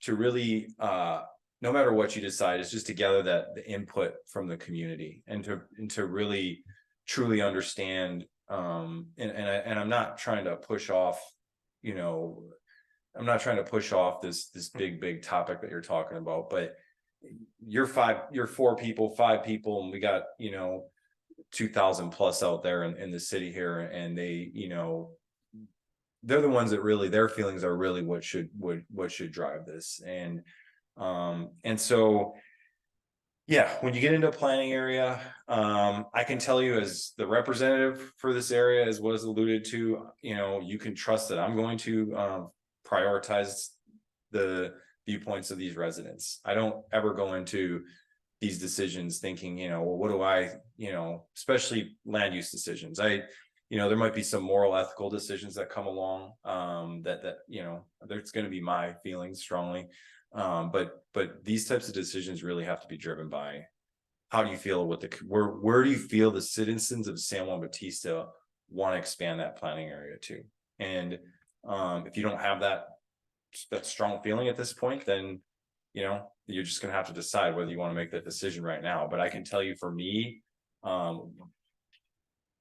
Speaker 7: to really, no matter what you decide, is just to gather the input from the community, and to really truly understand. And I'm not trying to push off, you know, I'm not trying to push off this big topic that you're talking about, but you're 4 people, 5 people, and we got, you know, 2,000 plus out there in the city here, and they, you know, they're the ones that really, their feelings are really what should drive this. And so, yeah, when you get into a planning area, I can tell you as the representative for this area, as was alluded to, you know, you can trust that I'm going to prioritize the viewpoints of these residents. I don't ever go into these decisions thinking, you know, well, what do I, you know, especially land use decisions. You know, there might be some moral, ethical decisions that come along, that, you know, there's going to be my feelings strongly. But these types of decisions really have to be driven by, how do you feel with where do you feel the citizens of San Juan Bautista want to expand that planning area to? And if you don't have that strong feeling at this point, then, you know, you're just going to have to decide whether you want to make that decision right now. But I can tell you, for me, I'm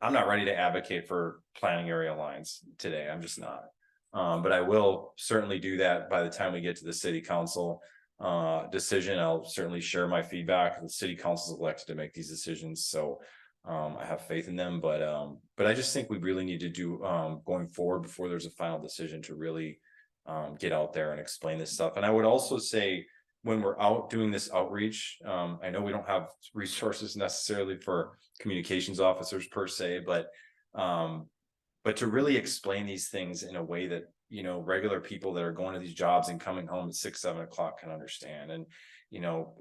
Speaker 7: not ready to advocate for planning area lines today. I'm just not. But I will certainly do that by the time we get to the city council decision. I'll certainly share my feedback. The city council is elected to make these decisions, so I have faith in them. But I just think we really need to do, going forward, before there's a final decision, to really get out there and explain this stuff. And I would also say, when we're out doing this outreach, I know we don't have resources necessarily for communications officers per se, but to really explain these things in a way that, you know, regular people that are going to these jobs and coming home at 6-7 o'clock can understand. And, you know,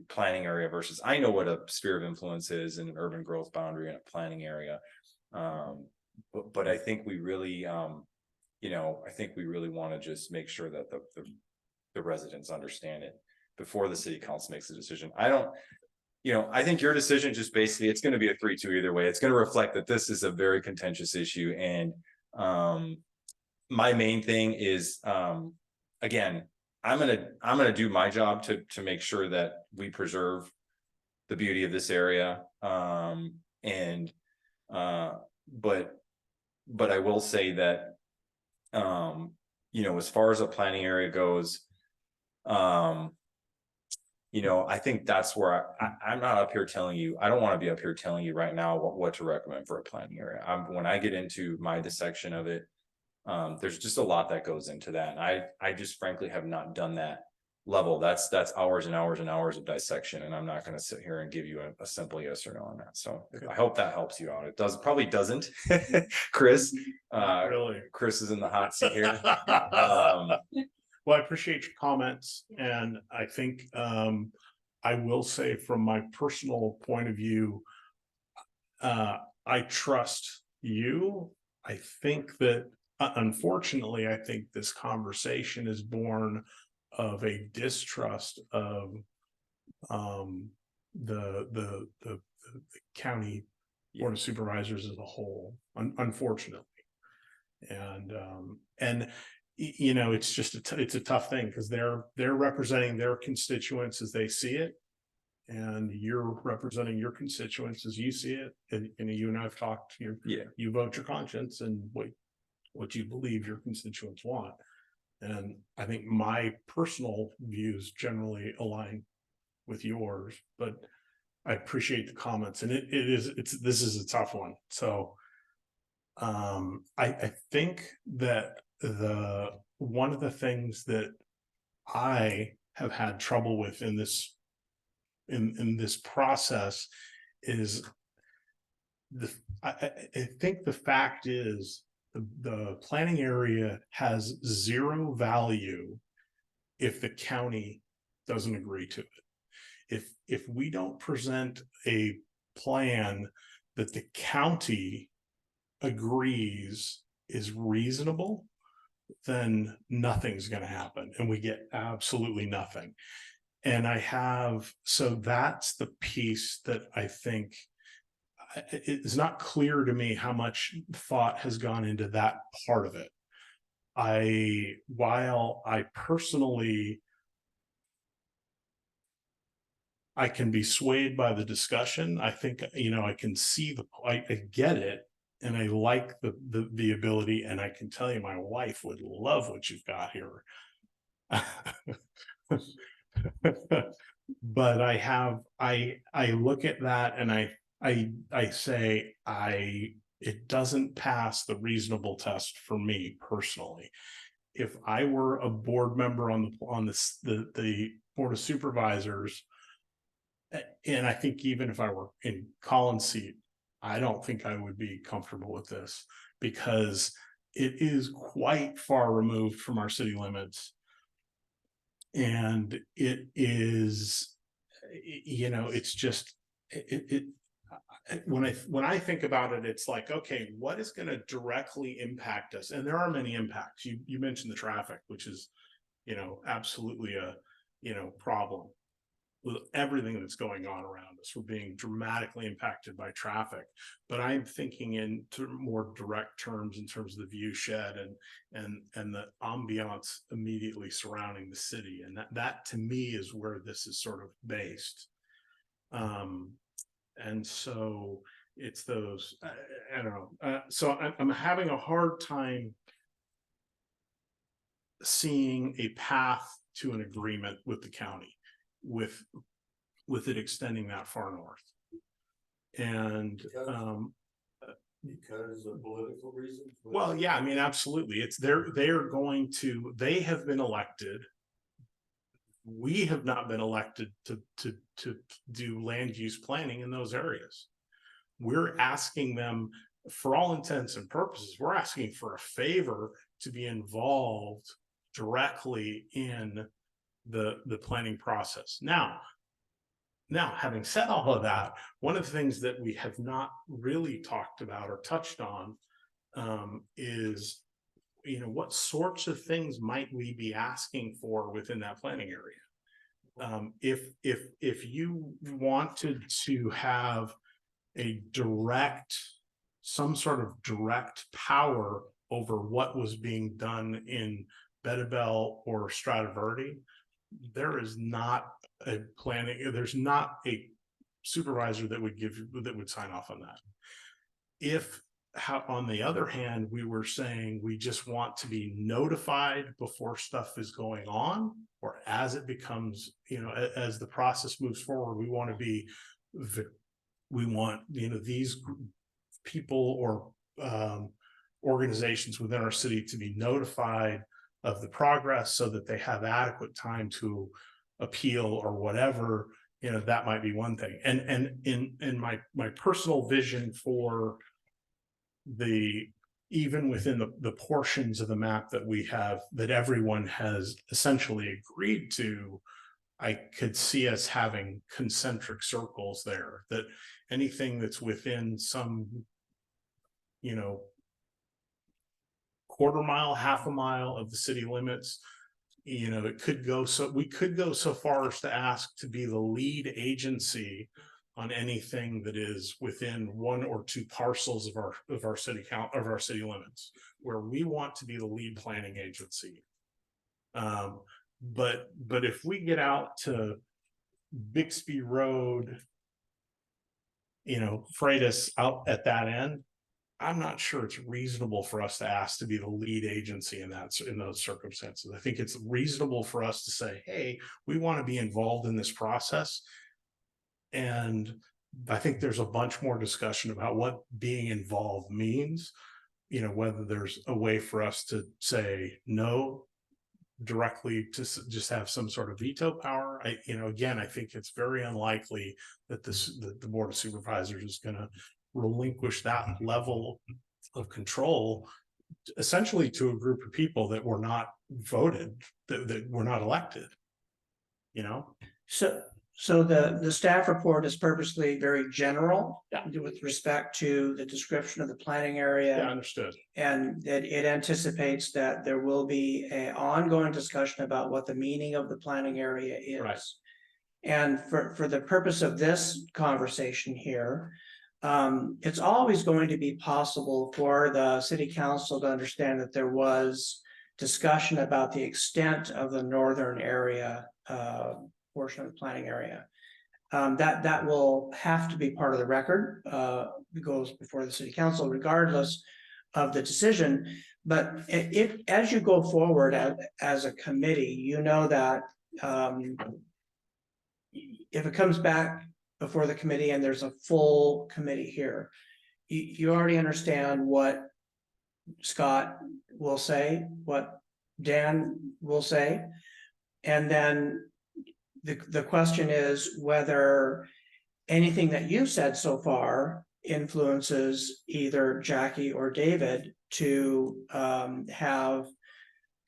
Speaker 7: planning area versus, I know what a sphere of influence is, and an urban growth boundary and a planning area. But I think we really, you know, I think we really want to just make sure that the residents understand it before the city council makes a decision. You know, I think your decision, just basically, it's going to be a 3-2 either way. It's going to reflect that this is a very contentious issue. And my main thing is, again, I'm gonna do my job to make sure that we preserve the beauty of this area. But I will say that, you know, as far as a planning area goes, I think that's where I'm not up here telling you, I don't want to be up here telling you right now what to recommend for a planning area. When I get into my dissection of it, there's just a lot that goes into that. And I just frankly have not done that level. That's hours and hours and hours of dissection. And I'm not going to sit here and give you a simple yes or no on that. So I hope that helps you out. It probably doesn't. Chris,
Speaker 1: Not really.
Speaker 7: Chris is in the hot seat here.
Speaker 1: Well, I appreciate your comments, and I think I will say from my personal point of view, I trust you. I think that unfortunately, I think this conversation is born of a distrust of the county board of supervisors as a whole, unfortunately. And it's just it's a tough thing because they're representing their constituents as they see it, and you're representing your constituents as you see it. And you and I've talked. You vote your conscience and what you believe your constituents want. And I think my personal views generally align with yours, but I appreciate the comments, and this is a tough one. So I think that one of the thing that I have had trouble with in this process is I think the fact is the planning area has zero value if the county doesn't agree to it. If we don't present a plan that the county agrees is reasonable, then nothing's going to happen and we get absolutely nothing. And so that's the piece that I think it's not clear to me how much thought has gone into that part of it. While I personally, I can be swayed by the discussion. I think, I can see I get it. And I like the ability, and I can tell you my wife would love what you've got here. But I look at that and I say it doesn't pass the reasonable test for me personally. If I were a board member on the board of supervisors, and I think even if I were in Colin's seat, I don't think I would be comfortable with this because it is quite far removed from our city limits. And it is, it's just, when I think about it, it's like, okay, what is going to directly impact us? And there are many impacts. You mentioned the traffic, which is, absolutely a, problem. With everything that's going on around us, we're being dramatically impacted by traffic. But I'm thinking in more direct terms in terms of the view shed and the ambiance immediately surrounding the city, and that to me is where this is sort of based. And so it's those. I don't know. So I'm having a hard time seeing a path to an agreement with the county, with it extending that far north. And
Speaker 5: because of political reasons.
Speaker 1: well, yeah, I mean, absolutely. It's they have been elected. We have not been elected to do land use planning in those areas. We're asking them, for all intents and purposes, we're asking for a favor to be involved directly in the planning process. Now, having said all of that, one of the things that we have not really talked about or touched on is, what sorts of things might we be asking for within that planning area? If you wanted to have some sort of direct power over what was being done in Bedabel or Strata Verde, there is not there's not a supervisor that would sign off on that. If how, on the other hand, we were saying we just want to be notified before stuff is going on, or as it becomes, as the process moves forward, we want to be, we want, these people or organizations within our city to be notified of the progress so that they have adequate time to appeal or whatever. That might be one thing. And in my personal vision for even within the portions of the map that we have, that everyone has essentially agreed to, I could see us having concentric circles there, that anything that's within some, quarter mile, half a mile of the city limits, it could go, so we could go so far as to ask to be the lead agency on anything that is within 1 or 2 parcels of our city limits, where we want to be the lead planning agency. But if we get out to Bixby Road, Freitas out at that end, I'm not sure it's reasonable for us to ask to be the lead agency in those circumstances. I think it's reasonable for us to say, hey, we want to be involved in this process. And I think there's a bunch more discussion about what being involved means, whether there's a way for us to say no directly, to just have some sort of veto power. Again, I think it's very unlikely that the Board of Supervisors is going to relinquish that level of control essentially to a group of people that were not voted, that were not elected.
Speaker 4: So the staff report is purposely very general.
Speaker 1: Yeah.
Speaker 4: With respect to the description of the planning
Speaker 1: Yeah,
Speaker 4: area.
Speaker 1: understood.
Speaker 4: And it anticipates that there will be an ongoing discussion about what the meaning of the planning area is.
Speaker 1: Right.
Speaker 4: And for the purpose of this conversation here, it's always going to be possible for the city council to understand that there was discussion about the extent of the northern area, portion of the planning area. That will have to be part of the record. It goes before the city council regardless of the decision. But as you go forward as a committee, that if it comes back before the committee and there's a full committee here, you already understand what Scott will say, what Dan will say, and then the question is whether anything that you've said so far influences either Jackie or David to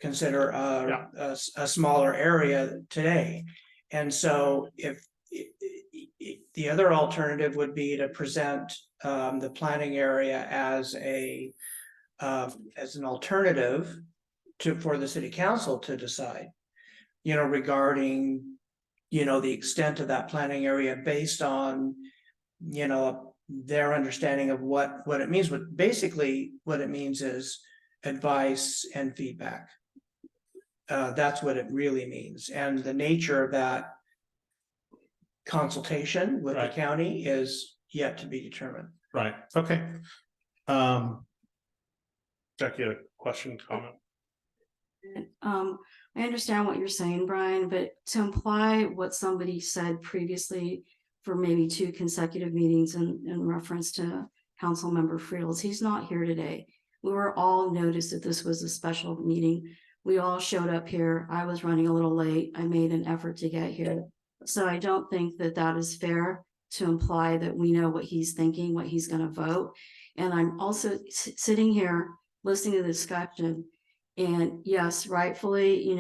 Speaker 4: consider a smaller area today. And so if the other alternative would be to present the planning area as an alternative for the city council to decide, regarding the extent of that planning area based on, their understanding of what it means. But basically what it means is advice and feedback. That's what it really means. And the nature of that consultation with the county is yet to be determined.
Speaker 1: Right. Okay. Jackie, you had a question, comment?
Speaker 2: I understand what you're saying, Brian, but to imply what somebody said previously for maybe 2 consecutive meetings in reference to Council Member Friedels, he's not here today. We were all noticed that this was a special meeting. We all showed up here. I was running a little late. I made an effort to get here. So I don't think that is fair to imply that we know what he's thinking, what he's going to vote. And I'm also sitting here listening to the discussion. And yes, rightfully,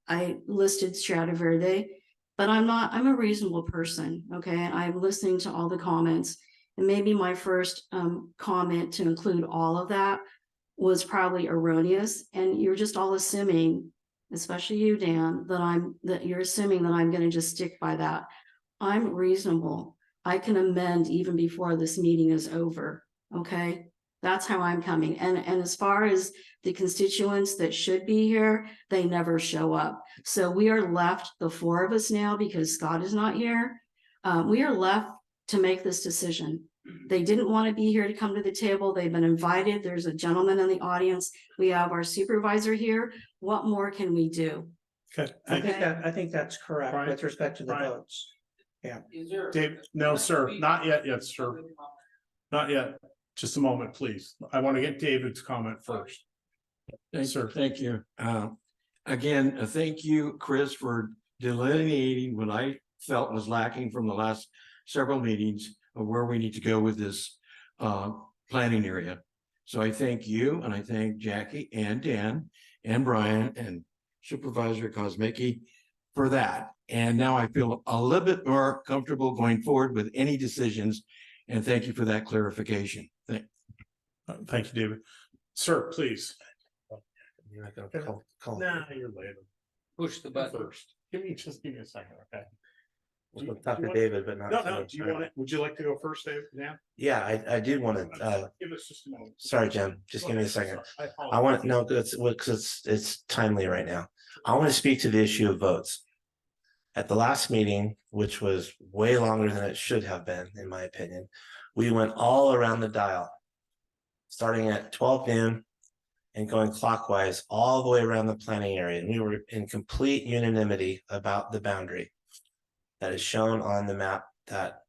Speaker 2: I listed Strata Verde, but I'm a reasonable person. Okay. And I'm listening to all the comments, and maybe my first comment to include all of that was probably erroneous. And you're just all assuming, especially you, Dan, that you're assuming that I'm going to just stick by that. I'm reasonable. I can amend even before this meeting is over. Okay. That's how I'm coming. And as far as the constituents that should be here, they never show up. So we are left, the 4 of us now, because Scott is not here. We are left to make this decision. They didn't want to be here to come to the table. They've been invited. There's a gentleman in the audience. We have our supervisor here. What more can we do?
Speaker 1: Okay,
Speaker 4: I think that's correct
Speaker 1: Brian?
Speaker 4: with respect to the
Speaker 1: Brian?
Speaker 4: votes.
Speaker 6: Is there?
Speaker 1: Dave, no, sir, not yet, sir. Not yet. Just a moment, please. I want to get David's comment first. Sir.
Speaker 5: Thank you. Again, thank you, Chris, for delineating what I felt was lacking from the last several meetings of where we need to go with this planning area. So I thank you, and I thank Jackie and Dan and Brian and Supervisor Kosmicki for that. And now I feel a little bit more comfortable going forward with any decisions. And thank you for that clarification.
Speaker 1: Thank you, David. Sir, please.
Speaker 3: You're not gonna call.
Speaker 1: Nah, you're later.
Speaker 6: Push the button.
Speaker 1: First, give me a second, okay?
Speaker 3: We'll talk to David, but not.
Speaker 1: No,
Speaker 3: to me.
Speaker 1: do you want it? Would you like to go first, Dave? Yeah.
Speaker 3: Yeah, I did want to,
Speaker 1: Give us just a moment.
Speaker 3: sorry, Jim, just give me a second.
Speaker 1: I
Speaker 3: I want to know, because it's timely right now. I want to speak to the issue of votes. At the last meeting, which was way longer than it should have been, in my opinion, we went all around the dial. Starting at 12 noon and going clockwise all the way around the planning area. And we were in complete unanimity about the boundary that is shown on the map that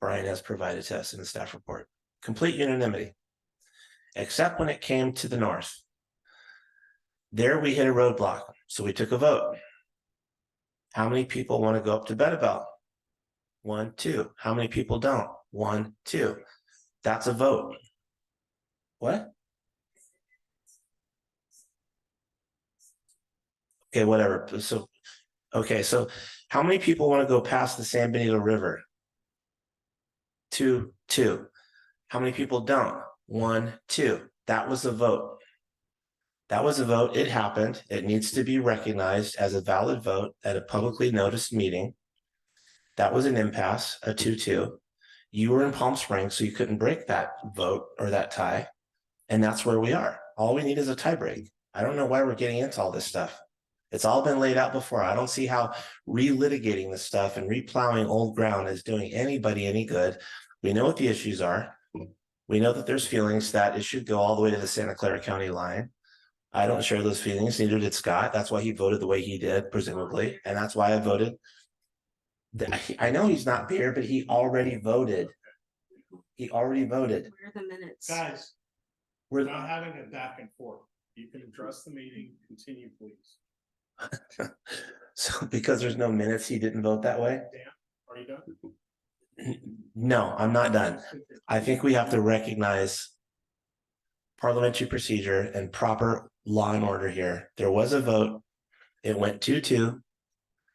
Speaker 3: Brian has provided to us in the staff report. Complete unanimity, except when it came to the north. There we hit a roadblock, so we took a vote. How many people want to go up to Bedabel? 1, 2. How many people don't? 1, 2. That's a vote. What? Okay, whatever. So, okay, so how many people want to go past the San Benito River? 2, 2. How many people don't? 1, 2. That was a vote. That was a vote. It happened. It needs to be recognized as a valid vote at a publicly noticed meeting. That was an impasse, a 2-2. You were in Palm Springs, so you couldn't break that vote or that tie. And that's where we are. All we need is a tie break. I don't know why we're getting into all this stuff. It's all been laid out before. I don't see how relitigating this stuff and replowing old ground is doing anybody any good. We know what the issues are. We know that there's feelings that it should go all the way to the Santa Clara County line. I don't share those feelings, neither did Scott. That's why he voted the way he did, presumably. And that's why I voted. I know he's not here, but he already voted. He already voted.
Speaker 2: Where are the minutes?
Speaker 1: Guys, we're not having a back and forth. You can address the meeting. Continue, please.
Speaker 3: So because there's no minutes, he didn't vote that way?
Speaker 1: Dan, are you done?
Speaker 3: No, I'm not done. I think we have to recognize parliamentary procedure and proper law and order here. There was a vote. It went 2-2.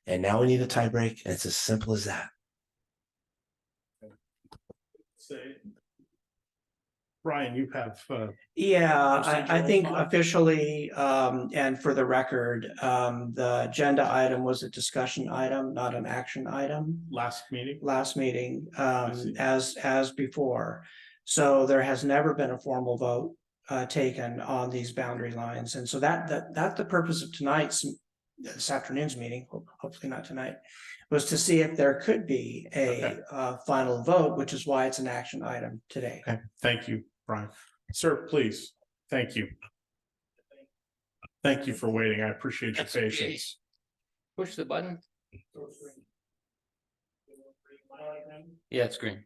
Speaker 3: And now we need a tie break, and it's as simple as that.
Speaker 1: Say, Brian, you have,
Speaker 4: Yeah, I think
Speaker 1: Procedural.
Speaker 4: officially, and for the record, the agenda item was a discussion item, not an action item.
Speaker 1: last meeting.
Speaker 4: Last meeting,
Speaker 1: see.
Speaker 4: as before. So there has never been a formal vote taken on these boundary lines. And so that's the purpose of this afternoon's meeting, hopefully not tonight, was to see if there could be a final vote, which is why it's an action item today.
Speaker 1: Okay, thank you, Brian. Sir, please. Thank you. Thank you for waiting. I appreciate your
Speaker 6: That's okay.
Speaker 1: patience.
Speaker 6: Push the button. Yeah, it's green.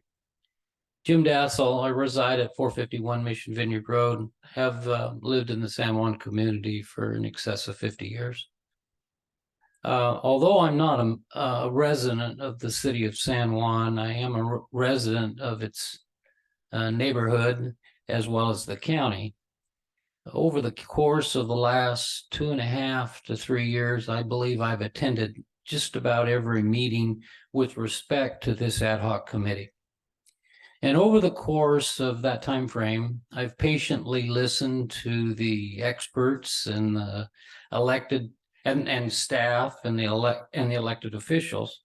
Speaker 6: Jim Dassel, I reside at 451 Mission Vineyard Road, have lived in the San Juan community for in excess of 50 years. Although I'm not a resident of the city of San Juan, I am a resident of its neighborhood as well as the county. Over the course of the last 2.5 to 3 years, I believe I've attended just about every meeting with respect to this ad hoc committee. And over the course of that time frame, I've patiently listened to the experts and the elected and staff and the elected officials.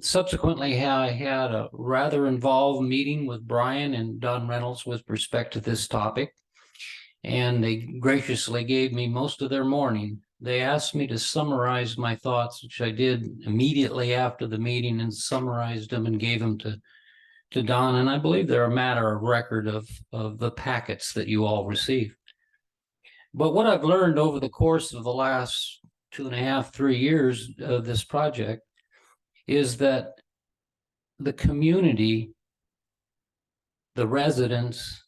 Speaker 6: Subsequently, I had a rather involved meeting with Brian and Don Reynolds with respect to this topic, and they graciously gave me most of their morning. They asked me to summarize my thoughts, which I did immediately after the meeting and summarized them and gave them to to Don, and I believe they're a matter of record of the packets that you all receive. But what I've learned over the course of the last 2.5, 3 years of this project is that the community, the residents,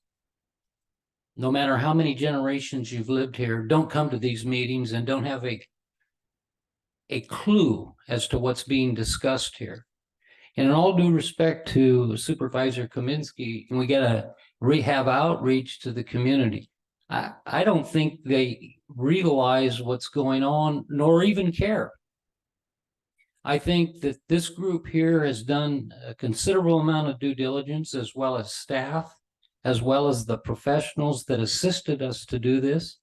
Speaker 6: no matter how many generations you've lived here, don't come to these meetings and don't have a clue as to what's being discussed here. And in all due respect to Supervisor Kaminsky, we got to have outreach to the community. I don't think they realize what's going on, nor even care. I think that this group here has done a considerable amount of due diligence, as well as staff, as well as the professionals that assisted us to do this.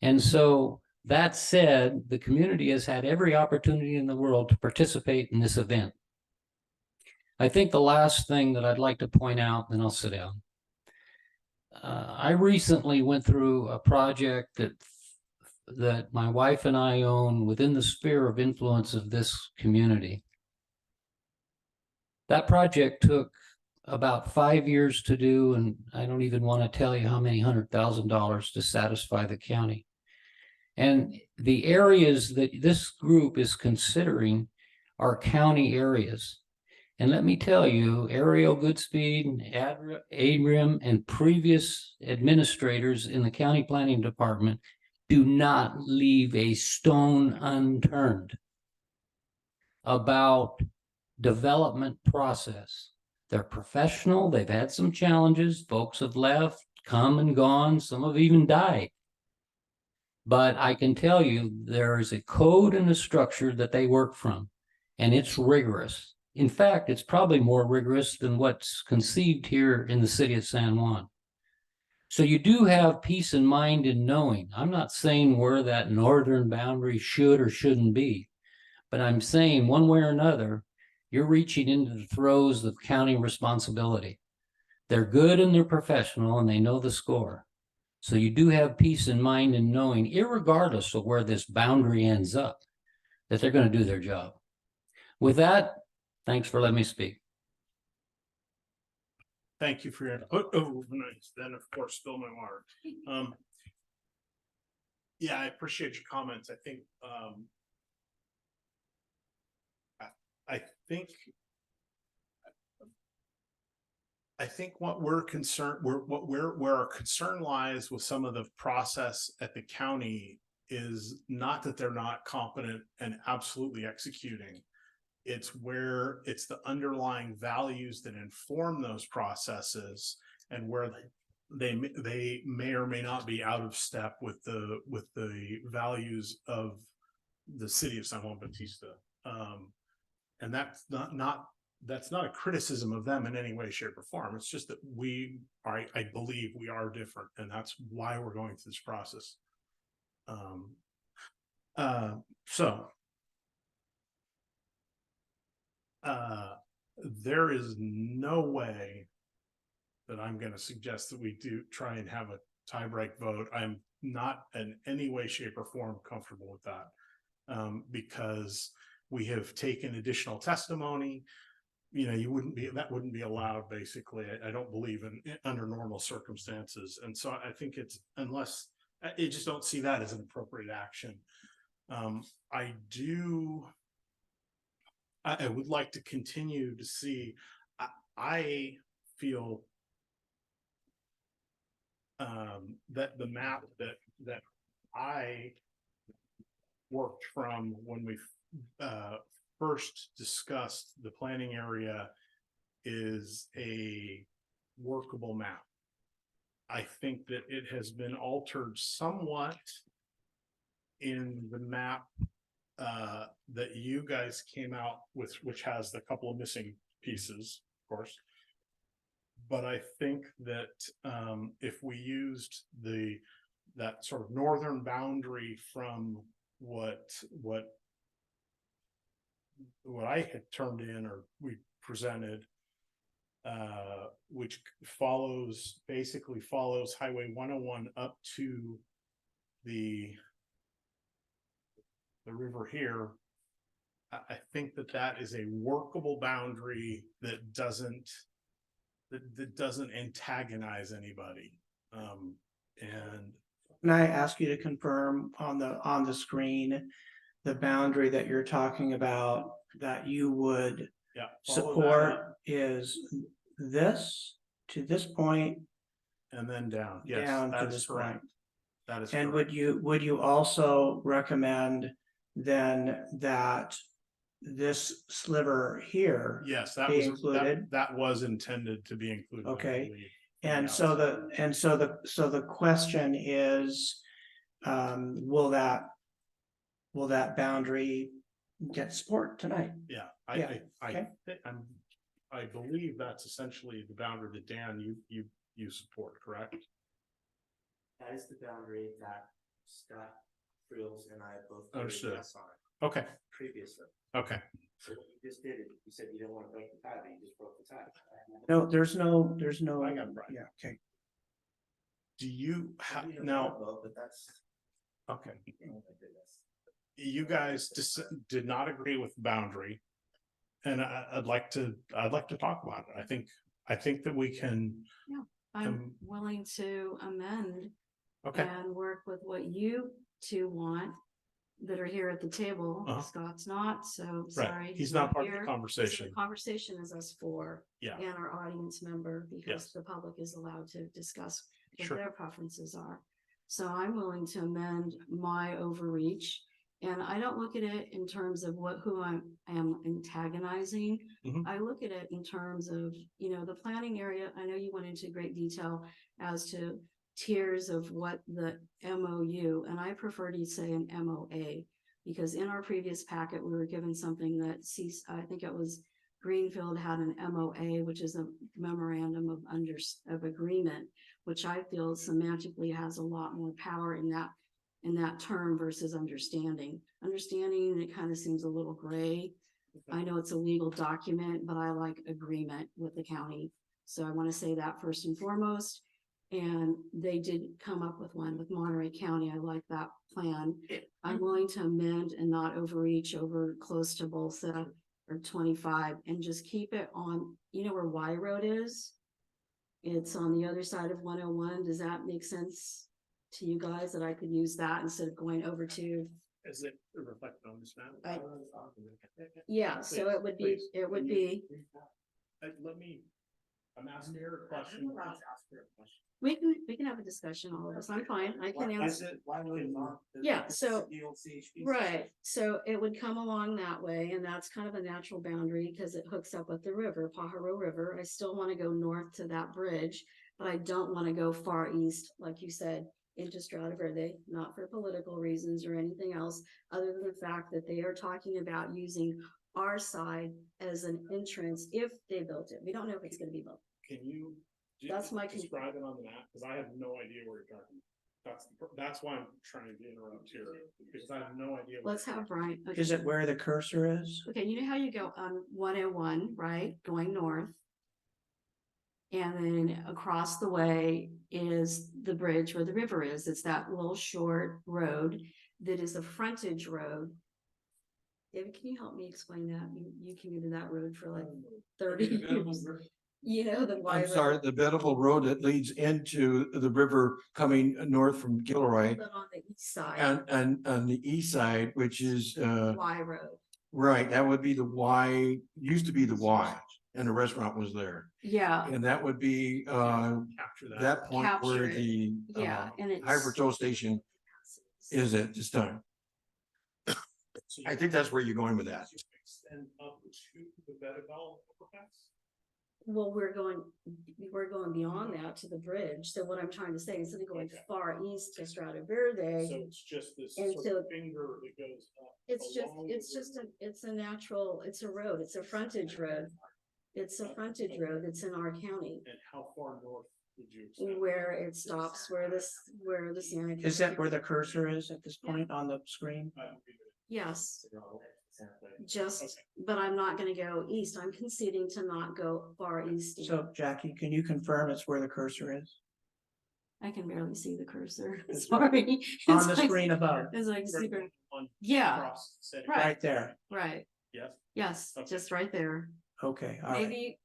Speaker 6: And so that said, the community has had every opportunity in the world to participate in this event. I think the last thing that I'd like to point out, then I'll sit down. I recently went through a project that my wife and I own within the sphere of influence of this community. That project took about 5 years to do, and I don't even want to tell you how many $100,000 to satisfy the county. And the areas that this group is considering are county areas. And let me tell you, Ariel Goodspeed, Adrian, and previous administrators in the county planning department do not leave a stone unturned about development process. They're professional. They've had some challenges. Folks have left, come and gone. Some have even died. But I can tell you there is a code and a structure that they work from, and it's rigorous. In fact, it's probably more rigorous than what's conceived here in the city of San Juan. So you do have peace of mind in knowing. I'm not saying where that northern boundary should or shouldn't be, but I'm saying one way or another, you're reaching into the throes of county responsibility. They're good and they're professional and they know the score. So you do have peace in mind in knowing, irregardless of where this boundary ends up, that they're going to do their job. With that, thanks for letting me speak.
Speaker 1: Thank you for your, nice. Then of course, spill my water. Yeah, I appreciate your comments. I think, I think what we're concerned, where our concern lies with some of the process at the county is not that they're not competent and absolutely executing. It's where it's the underlying values that inform those processes and where they may or may not be out of step with the values of the city of San Juan Bautista. And that's not a criticism of them in any way, shape, or form. It's just that I believe we are different, and that's why we're going through this process. There is no way that I'm going to suggest that we do try and have a tie break vote. I'm not in any way, shape, or form comfortable with that, because we have taken additional testimony. You know, that wouldn't be allowed, basically. I don't believe in under normal circumstances. And so I think unless I just don't see that as an appropriate action. I would like to continue to see, I feel that the map that I worked from when we first discussed the planning area is a workable map. I think that it has been altered somewhat in the map that you guys came out with, which has a couple of missing pieces, of course. But I think that if we used that sort of northern boundary from what I had turned in or we presented, which basically follows Highway 101 up to the river here. I think that is a workable boundary that doesn't that doesn't antagonize anybody. And
Speaker 4: Can I ask you to confirm on the screen, the boundary that you're talking about that you would
Speaker 1: yeah. follow that
Speaker 4: support
Speaker 1: up
Speaker 4: is this to this point
Speaker 1: And then down. Yes,
Speaker 4: down
Speaker 1: that
Speaker 4: to
Speaker 1: is
Speaker 4: this
Speaker 1: correct.
Speaker 4: point?
Speaker 1: That is
Speaker 4: And
Speaker 1: correct.
Speaker 4: would you also recommend then that this sliver here?
Speaker 1: Yes, that
Speaker 4: be
Speaker 1: was
Speaker 4: included?
Speaker 1: that was intended to be included. I
Speaker 4: Okay.
Speaker 1: believe.
Speaker 4: And
Speaker 1: Yeah.
Speaker 4: so the question is, will that boundary get support tonight?
Speaker 1: Yeah,
Speaker 4: Yeah, okay.
Speaker 1: I believe that's essentially the boundary that Dan, you support, correct?
Speaker 3: That is the boundary that Scott Friels and I both voted
Speaker 1: Understood.
Speaker 3: yes on
Speaker 1: Okay,
Speaker 3: previously.
Speaker 1: okay.
Speaker 3: So what you just did, you said you didn't want to break the tie, but you just broke the tie.
Speaker 4: No, there's no,
Speaker 1: I got it, Brian.
Speaker 4: yeah, okay.
Speaker 1: Do you have
Speaker 3: You don't
Speaker 1: now?
Speaker 3: vote, but that's,
Speaker 1: Okay,
Speaker 3: oh my goodness.
Speaker 1: you guys did not agree with the boundary. And I'd like to talk about it. I think that we can,
Speaker 2: I'm willing to amend
Speaker 1: okay,
Speaker 2: and work with what you two want that are here at the table.
Speaker 1: Uh-huh.
Speaker 2: Scott's not, so
Speaker 1: right.
Speaker 2: sorry.
Speaker 1: He's not part of
Speaker 2: here.
Speaker 1: the
Speaker 2: So
Speaker 1: conversation.
Speaker 2: the conversation is us four.
Speaker 1: Yeah.
Speaker 2: And our audience member, because
Speaker 1: Yes.
Speaker 2: the public is allowed to discuss what
Speaker 1: Sure.
Speaker 2: their preferences are. So I'm willing to amend my overreach. And I don't look at it in terms of who I am antagonizing.
Speaker 1: Mhm.
Speaker 2: I look at it in terms of, the planning area. I know you went into great detail as to tiers of what the MOU, and I prefer to say an MOA, because in our previous packet, we were given something that I think it was Greenfield had an MOA, which is a memorandum of agreement, which I feel semantically has a lot more power in that term versus understanding. Understanding, it kind of seems a little gray. I know it's a legal document, but I like agreement with the county. So I want to say that first and foremost. And they did come up with one with Monterey County. I like that plan. I'm willing to amend and not overreach over close to Bolsa or 25 and just keep it on, where Y Road is? It's on the other side of 101. Does that make sense to you guys that I could use that instead of going over to?
Speaker 1: Is it reflected on this map?
Speaker 2: Yeah, so it would be,
Speaker 1: I'm asking her a question.
Speaker 2: we can have a discussion, all of us. I'm fine. I can answer. Yeah, so, right, so it would come along that way, and that's kind of a natural boundary because it hooks up with the river, Pajaro River. I still want to go north to that bridge, but I don't want to go far east, like you said, into Strata Verde, not for political reasons or anything else, other than the fact that they are talking about using our side as an entrance if they built it. We don't know if it's going to be built.
Speaker 1: Can you?
Speaker 2: That's my
Speaker 1: describe it on the map, because I have no idea where you're talking. That's why I'm trying to interrupt here, because I have no idea.
Speaker 2: Let's have Brian. Okay.
Speaker 4: Is it where the cursor is?
Speaker 2: Okay, you know how you go on 101, right? Going north. And then across the way is the bridge where the river is. It's that little short road that is a frontage road. David, can you help me explain that? You commuted that road for like 30 years. The Y
Speaker 5: I'm
Speaker 2: road.
Speaker 5: sorry, the Bentonville Road that leads into the river coming north from Gilroy.
Speaker 2: But on the east side,
Speaker 5: And on the east side, which is,
Speaker 2: Y road.
Speaker 5: right, that would be the Y, used to be the Y, and the restaurant was there.
Speaker 2: Yeah,
Speaker 5: And that would be,
Speaker 1: Capture that.
Speaker 5: that point
Speaker 2: Capture
Speaker 5: where
Speaker 2: it.
Speaker 5: the,
Speaker 2: yeah, and it's.
Speaker 5: Hyper Tow Station is at this time. I think that's where you're going with that.
Speaker 1: Extend up to the Bedeville overpass?
Speaker 2: Well, we're going beyond that to the bridge. So what I'm trying to say, instead of going far east to Strata
Speaker 1: So
Speaker 2: Verde,
Speaker 1: it's just this
Speaker 2: And
Speaker 1: sort
Speaker 2: so-
Speaker 1: of finger that goes up.
Speaker 2: it's
Speaker 1: along the
Speaker 2: it's a natural, it's a road, it's a frontage road. It's a frontage road. It's in our county
Speaker 1: And how far north would you extend?
Speaker 2: where it stops, where the Santa.
Speaker 4: Is that where the cursor is at this point on the screen?
Speaker 2: Yes, but I'm not gonna go east. I'm conceding to not go far east.
Speaker 4: So Jackie, can you confirm it's where the cursor is?
Speaker 2: I can barely see the cursor. Sorry.
Speaker 4: On
Speaker 2: It's
Speaker 4: the
Speaker 2: like-
Speaker 4: screen above,
Speaker 2: It's like super,
Speaker 1: On
Speaker 2: yeah,
Speaker 1: across the city.
Speaker 2: Right.
Speaker 4: right there.
Speaker 2: right.
Speaker 1: Yes.
Speaker 2: Yes,
Speaker 1: Okay.
Speaker 2: just right there.
Speaker 4: Okay, all right.
Speaker 2: Maybe.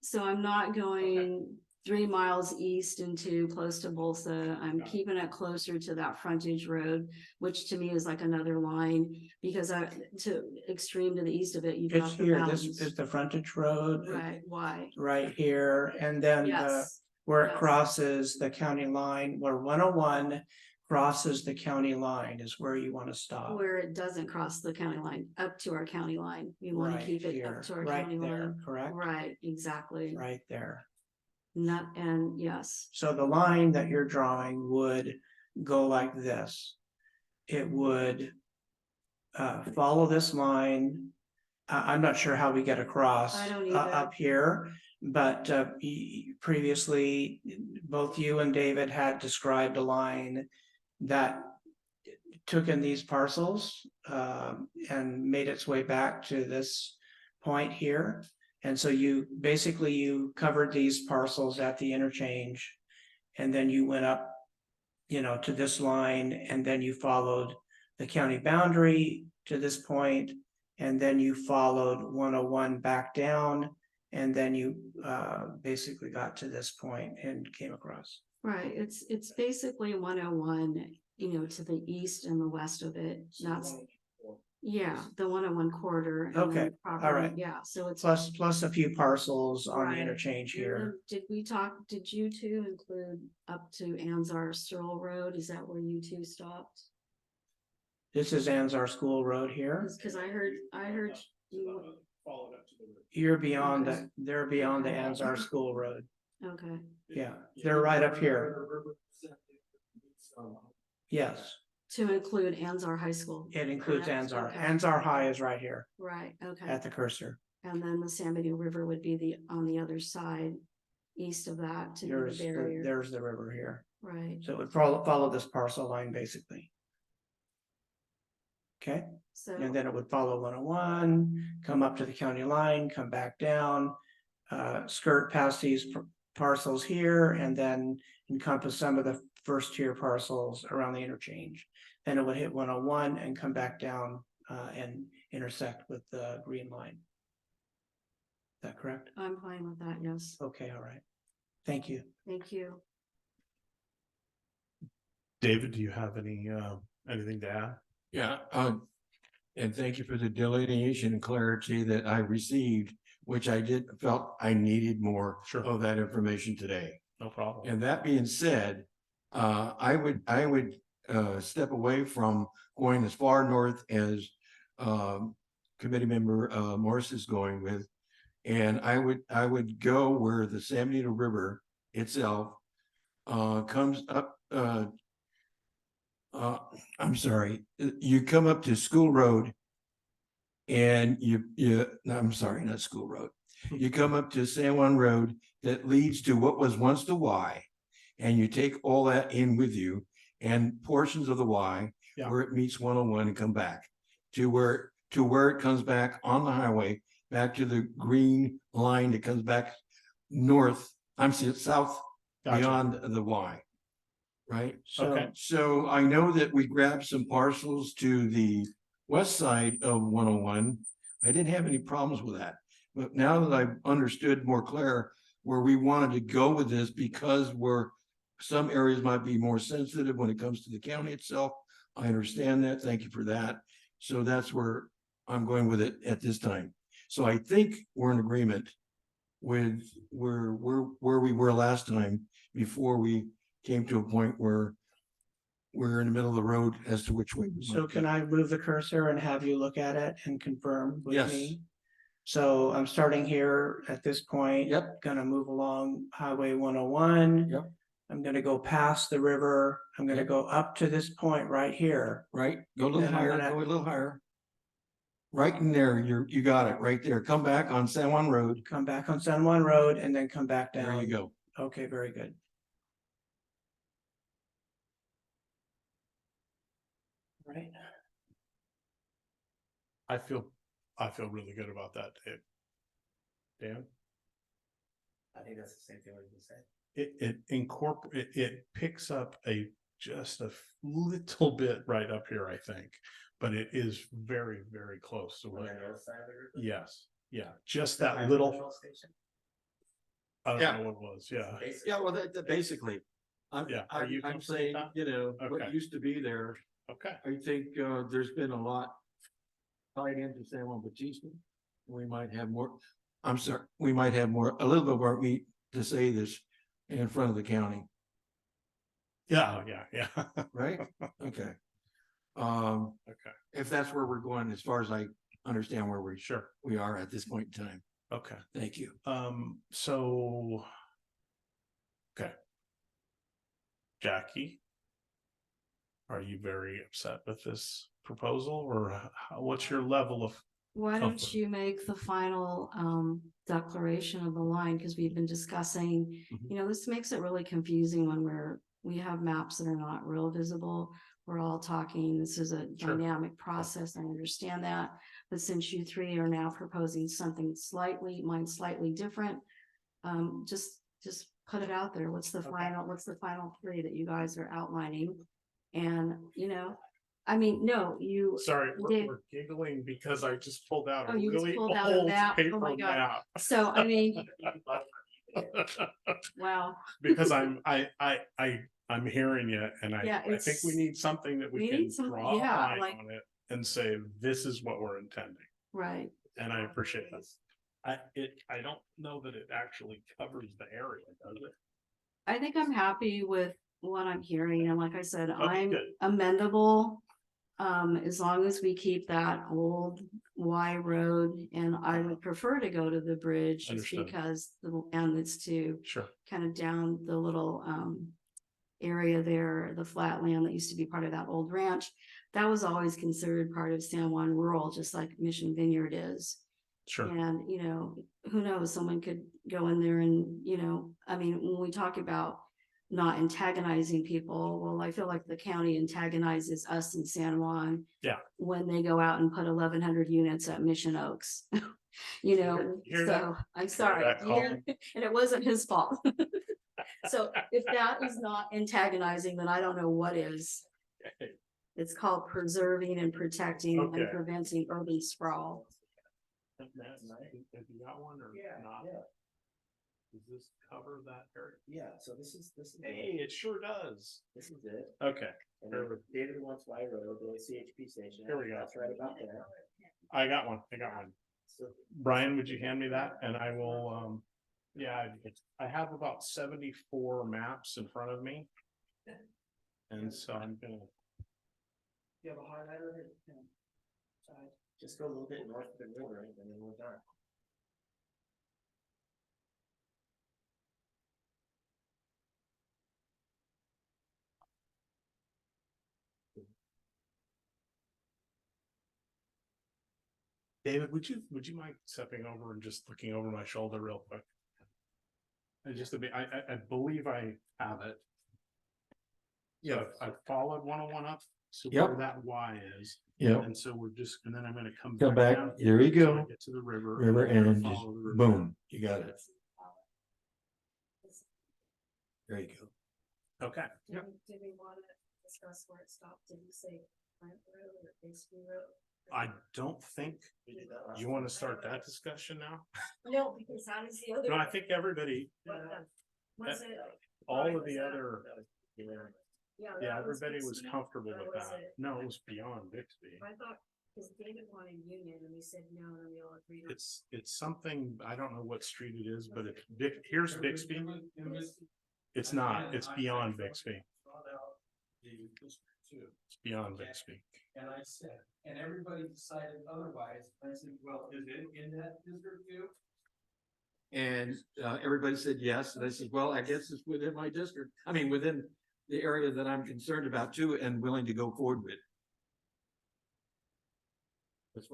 Speaker 2: So I'm not going 3 miles east into close to Bolsa. I'm keeping it closer to that frontage road, which to me is like another line, because to extreme to the east of it, you've
Speaker 4: It's
Speaker 2: got the
Speaker 4: here, this
Speaker 2: mountains.
Speaker 4: is the frontage road.
Speaker 2: Right, why?
Speaker 4: Right here, and then
Speaker 2: Yes,
Speaker 4: where it
Speaker 2: yes.
Speaker 4: crosses the county line, where 101 crosses the county line is where you want to stop.
Speaker 2: Where it doesn't cross the county line, up to our county line. We want
Speaker 4: Right
Speaker 2: to keep it
Speaker 4: here,
Speaker 2: up to our
Speaker 4: right
Speaker 2: county
Speaker 4: there,
Speaker 2: line.
Speaker 4: correct?
Speaker 2: Right, exactly.
Speaker 4: Right there.
Speaker 2: Not, and yes,
Speaker 4: So the line that you're drawing would go like this. It would follow this line. I'm not sure how we get across
Speaker 2: I don't either.
Speaker 4: up here, but previously, both you and David had described a line that took in these parcels and made its way back to this point here. And so you basically you covered these parcels at the interchange, and then you went up, you know, to this line, and then you followed the county boundary to this point, and then you followed 101 back down, and then you basically got to this point and came across.
Speaker 2: right. It's basically 101, you know, to the east and the west of it. That's, yeah, the 101 corridor. And then
Speaker 4: Okay,
Speaker 2: the property,
Speaker 4: all right.
Speaker 2: Yeah, so it's.
Speaker 4: Plus a few parcels on
Speaker 2: Right.
Speaker 4: the interchange
Speaker 2: And
Speaker 4: here.
Speaker 2: then did we talk, did you two include up to Anzar Searle Road? Is that where you two stopped?
Speaker 4: This is Anzar School Road here.
Speaker 2: Cause I heard you,
Speaker 1: Followed up to the river.
Speaker 4: You're beyond that, they're beyond the Anzar School Road.
Speaker 2: okay,
Speaker 4: Yeah, they're right up here. Yes,
Speaker 2: to include Anzar High School.
Speaker 4: it includes
Speaker 2: Correct,
Speaker 4: Anzar.
Speaker 2: okay.
Speaker 4: Anzar High is right here
Speaker 2: Right, okay.
Speaker 4: at the cursor.
Speaker 2: And then the San Benito River would be on the other side, east of that to
Speaker 4: There's
Speaker 2: the barrier.
Speaker 4: there's the river here.
Speaker 2: Right,
Speaker 4: So it would follow this parcel line basically. Okay,
Speaker 2: so.
Speaker 4: and then it would follow 101, come up to the county line, come back down, skirt past these parcels here, and then encompass some of the first tier parcels around the interchange. Then it would hit 101 and come back down and intersect with the green line. Is that correct?
Speaker 2: I'm fine with that, yes.
Speaker 4: Okay, all right. Thank you.
Speaker 2: Thank you.
Speaker 1: David, do you have anything to add?
Speaker 5: Yeah, and thank you for the delineation and clarity that I received, which felt I needed more
Speaker 1: Sure.
Speaker 5: of that information today.
Speaker 1: No problem.
Speaker 5: And that being said, I would step away from going as far north as committee member Morris is going with. And I would go where the San Benito River itself comes up. I'm sorry, you come up to School Road and I'm sorry, not School Road. You come up to San Juan Road that leads to what was once the Y, and you take all that in with you and portions of the Y
Speaker 1: Yeah.
Speaker 5: where it meets 101 and come back to where it comes back on the highway, back to the green line that comes back north, south
Speaker 1: Gotcha.
Speaker 5: beyond the Y. Right?
Speaker 1: Okay.
Speaker 5: So I know that we grabbed some parcels to the west side of 101. I didn't have any problems with that. But now that I've understood more clear where we wanted to go with this, because some areas might be more sensitive when it comes to the county itself. I understand that. Thank you for that. So that's where I'm going with it at this time. So I think we're in agreement with where we were last time before we came to a point where we're in the middle of the road as to which way.
Speaker 4: So can I move the cursor and have you look at it and confirm with
Speaker 5: Yes.
Speaker 4: me? So I'm starting here at this point.
Speaker 5: Yep.
Speaker 4: Gonna move along Highway 101.
Speaker 5: Yep.
Speaker 4: I'm gonna go past the river. I'm gonna
Speaker 5: Yep.
Speaker 4: go up to this point right here.
Speaker 5: Right, go a little
Speaker 4: Then I'm
Speaker 5: higher,
Speaker 4: gonna-
Speaker 5: go a little higher. Right in there, you got it, right there. Come back on San Juan Road.
Speaker 4: Come back on San Juan Road and then come back down.
Speaker 5: There you go.
Speaker 4: Okay, very good. Right.
Speaker 1: I feel really good about that, Dave. Dan?
Speaker 3: I think that's the same thing we said.
Speaker 1: It picks up just a little bit right up here, I think, but it is very, very close to what. Yes, Yeah, just that little, I
Speaker 5: Yeah.
Speaker 1: don't know what it was, yeah.
Speaker 5: Yeah, well, basically.
Speaker 1: Yeah, are you
Speaker 5: I'm
Speaker 1: comfortable with
Speaker 5: saying,
Speaker 1: that?
Speaker 5: you know, what
Speaker 1: Okay.
Speaker 5: used to be there,
Speaker 1: Okay,
Speaker 5: I think, there's been a lot tied into San Juan Bautista. We might have more, I'm sorry, we might have more, a little bit more meat to say this in front of the county,
Speaker 1: yeah, yeah,
Speaker 5: right? Okay.
Speaker 1: Okay,
Speaker 5: If that's where we're going, as far as I understand where
Speaker 1: sure,
Speaker 5: we are at this point in time.
Speaker 1: okay.
Speaker 5: Thank you.
Speaker 1: So. Okay. Jackie. Are you very upset with this proposal or what's your level of,
Speaker 2: Why don't
Speaker 1: comfort.
Speaker 2: you make the final declaration of the line, because we've been discussing,
Speaker 1: Mhm.
Speaker 2: you know, this makes it really confusing when we have maps that are not real visible. We're all talking, this is a
Speaker 1: Sure.
Speaker 2: dynamic process, I understand that, but since you three are now proposing something mine's slightly different. Just put it out there, what's the final three that you guys are outlining? And, you know, I mean, no, you.
Speaker 1: sorry,
Speaker 2: Dave-
Speaker 1: we're giggling because I just pulled out
Speaker 2: Oh,
Speaker 1: a
Speaker 2: you just
Speaker 1: really
Speaker 2: pulled out a
Speaker 1: old
Speaker 2: map? Oh
Speaker 1: paper
Speaker 2: my God.
Speaker 1: map.
Speaker 2: So, I mean, wow,
Speaker 1: Because I'm hearing you and
Speaker 2: Yeah,
Speaker 1: I think we
Speaker 2: it's-
Speaker 1: need something that we
Speaker 2: we
Speaker 1: can
Speaker 2: need some-
Speaker 1: draw a
Speaker 2: yeah,
Speaker 1: line
Speaker 2: like-
Speaker 1: on it and say, this is what we're intending.
Speaker 2: right.
Speaker 1: And I appreciate that. I don't know that it actually covers the area, does it?
Speaker 2: I think I'm happy with what I'm hearing, and like I said, I'm
Speaker 1: good.
Speaker 2: amendable. As long as we keep that old Y road, and I would prefer to go to the bridge just
Speaker 1: Understood.
Speaker 2: because and it's to
Speaker 1: Sure.
Speaker 2: kind of down the little area there, the flat land that used to be part of that old ranch. That was always considered part of San Juan rural, just like Mission Vineyard is.
Speaker 1: Sure.
Speaker 2: And, you know, who knows, someone could go in there and, you know, I mean, when we talk about not antagonizing people, well, I feel like the county antagonizes us in San Juan.
Speaker 1: Yeah.
Speaker 2: When they go out and put 1,100 units at Mission Oaks. You know,
Speaker 1: Hear that?
Speaker 2: so I'm sorry,
Speaker 1: that, Colin?
Speaker 2: and it wasn't his fault. So if that is not antagonizing, then I don't know what is. It's called preserving and protecting and
Speaker 1: Okay.
Speaker 2: preventing urban sprawl.
Speaker 1: Have you got one or not? Does this cover that area?
Speaker 3: Yeah, so this is.
Speaker 1: Hey, it sure does.
Speaker 3: This is it.
Speaker 1: Okay,
Speaker 3: And
Speaker 1: then
Speaker 3: David wants Y Road, the CHP station.
Speaker 1: Here we go.
Speaker 3: That's right about there.
Speaker 1: I got one.
Speaker 3: So
Speaker 1: Brian, would you hand me that? And I will, yeah, I have about 74 maps in front of me. And so I'm gonna,
Speaker 3: you have a highlighter here? Just go a little bit north of the river and then we're done.
Speaker 1: David, would you mind stepping over and just looking over my shoulder real quick? And just to be, I believe I have it. Yeah, I followed 101 up, so
Speaker 5: Yep.
Speaker 1: where that Y is.
Speaker 5: Yeah.
Speaker 1: And so we're just, and then I'm gonna come.
Speaker 5: Come back.
Speaker 1: down
Speaker 5: There you
Speaker 1: till I
Speaker 5: go.
Speaker 1: Get to the river.
Speaker 5: River
Speaker 1: then
Speaker 5: and just
Speaker 1: follow the river.
Speaker 5: boom, you got it. There you go.
Speaker 1: Okay,
Speaker 2: Did we want to discuss where it stopped? Did you say Plant Road or Bixby Road?
Speaker 1: I don't think, you wanna start that discussion now?
Speaker 2: No, because how does the other?
Speaker 1: No, I think everybody,
Speaker 2: Was it?
Speaker 1: all of the other,
Speaker 2: Yeah,
Speaker 1: yeah,
Speaker 2: that was
Speaker 1: everybody was
Speaker 2: Bixby,
Speaker 1: comfortable
Speaker 2: or
Speaker 1: with
Speaker 2: was
Speaker 1: that.
Speaker 2: it-
Speaker 1: No, it was beyond Bixby.
Speaker 2: I thought, because David wanted Union and we said no, and we all agreed. on-
Speaker 1: It's something, I don't know what street it is, but it's here's Bixby. It's not, it's beyond Bixby. It's beyond Bixby.
Speaker 8: And I said, and everybody decided otherwise, I said, well, is it in that district too?
Speaker 5: And everybody said yes, and I said, well, I guess it's within my district, I mean, within the area that I'm concerned about too, and willing to go forward with. As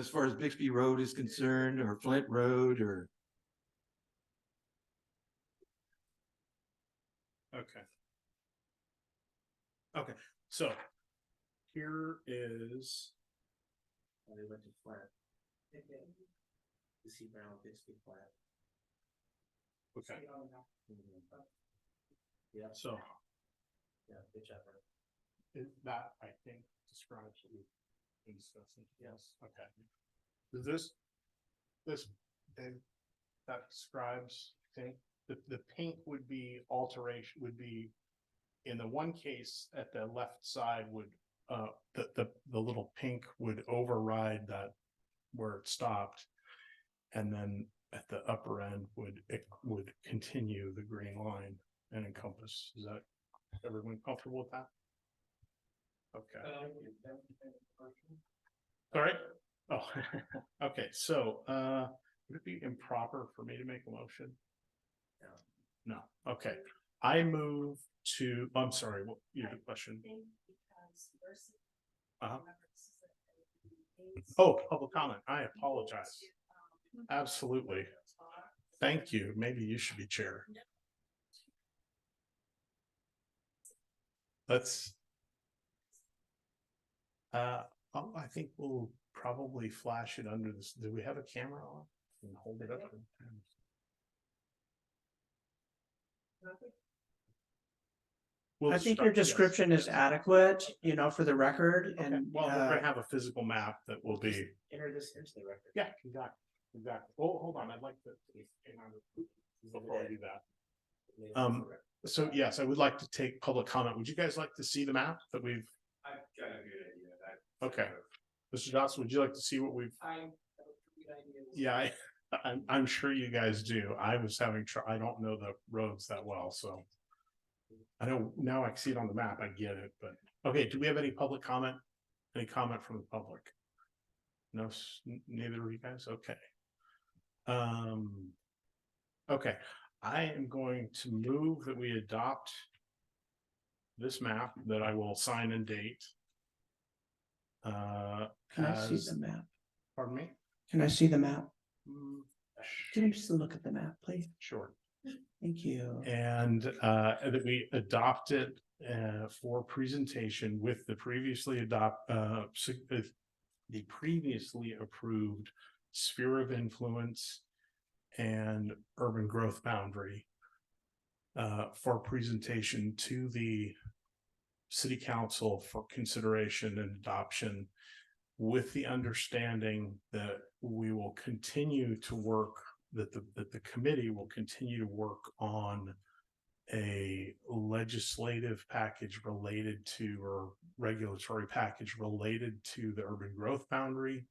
Speaker 5: far as Bixby Road is concerned, or Flint Road, or.
Speaker 1: Okay. Okay, so here is,
Speaker 3: And they went to flat. You see Brown Bixby flat.
Speaker 1: okay,
Speaker 3: Yeah,
Speaker 1: so
Speaker 3: yeah, whichever.
Speaker 1: that, I think, describes what we've been discussing. Yes. Okay. Is this, this, that describes, okay, the pink would be alteration, would be. In the one case at the left side would, the little pink would override that where it stopped. And then at the upper end it would continue the green line and encompass. Is that everyone comfortable with that? Okay. All right. Oh, okay. So, would it be improper for me to make a motion? No. Okay. I move to, I'm sorry, what your question? Uh-huh. Oh, public comment. I apologize. Absolutely. Thank you. Maybe you should be chair. Let's. I think we'll probably flash it under this. Do we have a camera on? And hold it up.
Speaker 4: I think your description is adequate, you know, for the record
Speaker 1: Okay.
Speaker 4: and.
Speaker 1: Well, we're gonna have a physical map that will be.
Speaker 3: Enter this into the record.
Speaker 1: Yeah, exactly. Oh, hold on, I'd like to. Before I do that. So yes, I would like to take public comment. Would you guys like to see the map that we've?
Speaker 8: I've got a good idea of that.
Speaker 1: Okay. Mr. Johnson, would you like to see what we've?
Speaker 8: I have a good idea.
Speaker 1: Yeah, I'm sure you guys do. I was having, I don't know the roads that well, so. I know now I see it on the map, I get it, but, okay, do we have any public comment? Any comment from the public? No, neither of you guys, okay. Okay, I am going to move that we adopt this map that I will sign and date.
Speaker 4: Can I see the map?
Speaker 1: Pardon me?
Speaker 4: Can I see the map?
Speaker 1: Mm,
Speaker 4: Can you just look at the map, please?
Speaker 1: Sure.
Speaker 4: Thank you.
Speaker 1: And that we adopt it for presentation with the previously the previously approved sphere of influence and urban growth boundary for presentation to the city council for consideration and adoption, with the understanding that we will continue to work, that the committee will continue to work on a legislative package related to, or regulatory package related to, the urban growth boundary,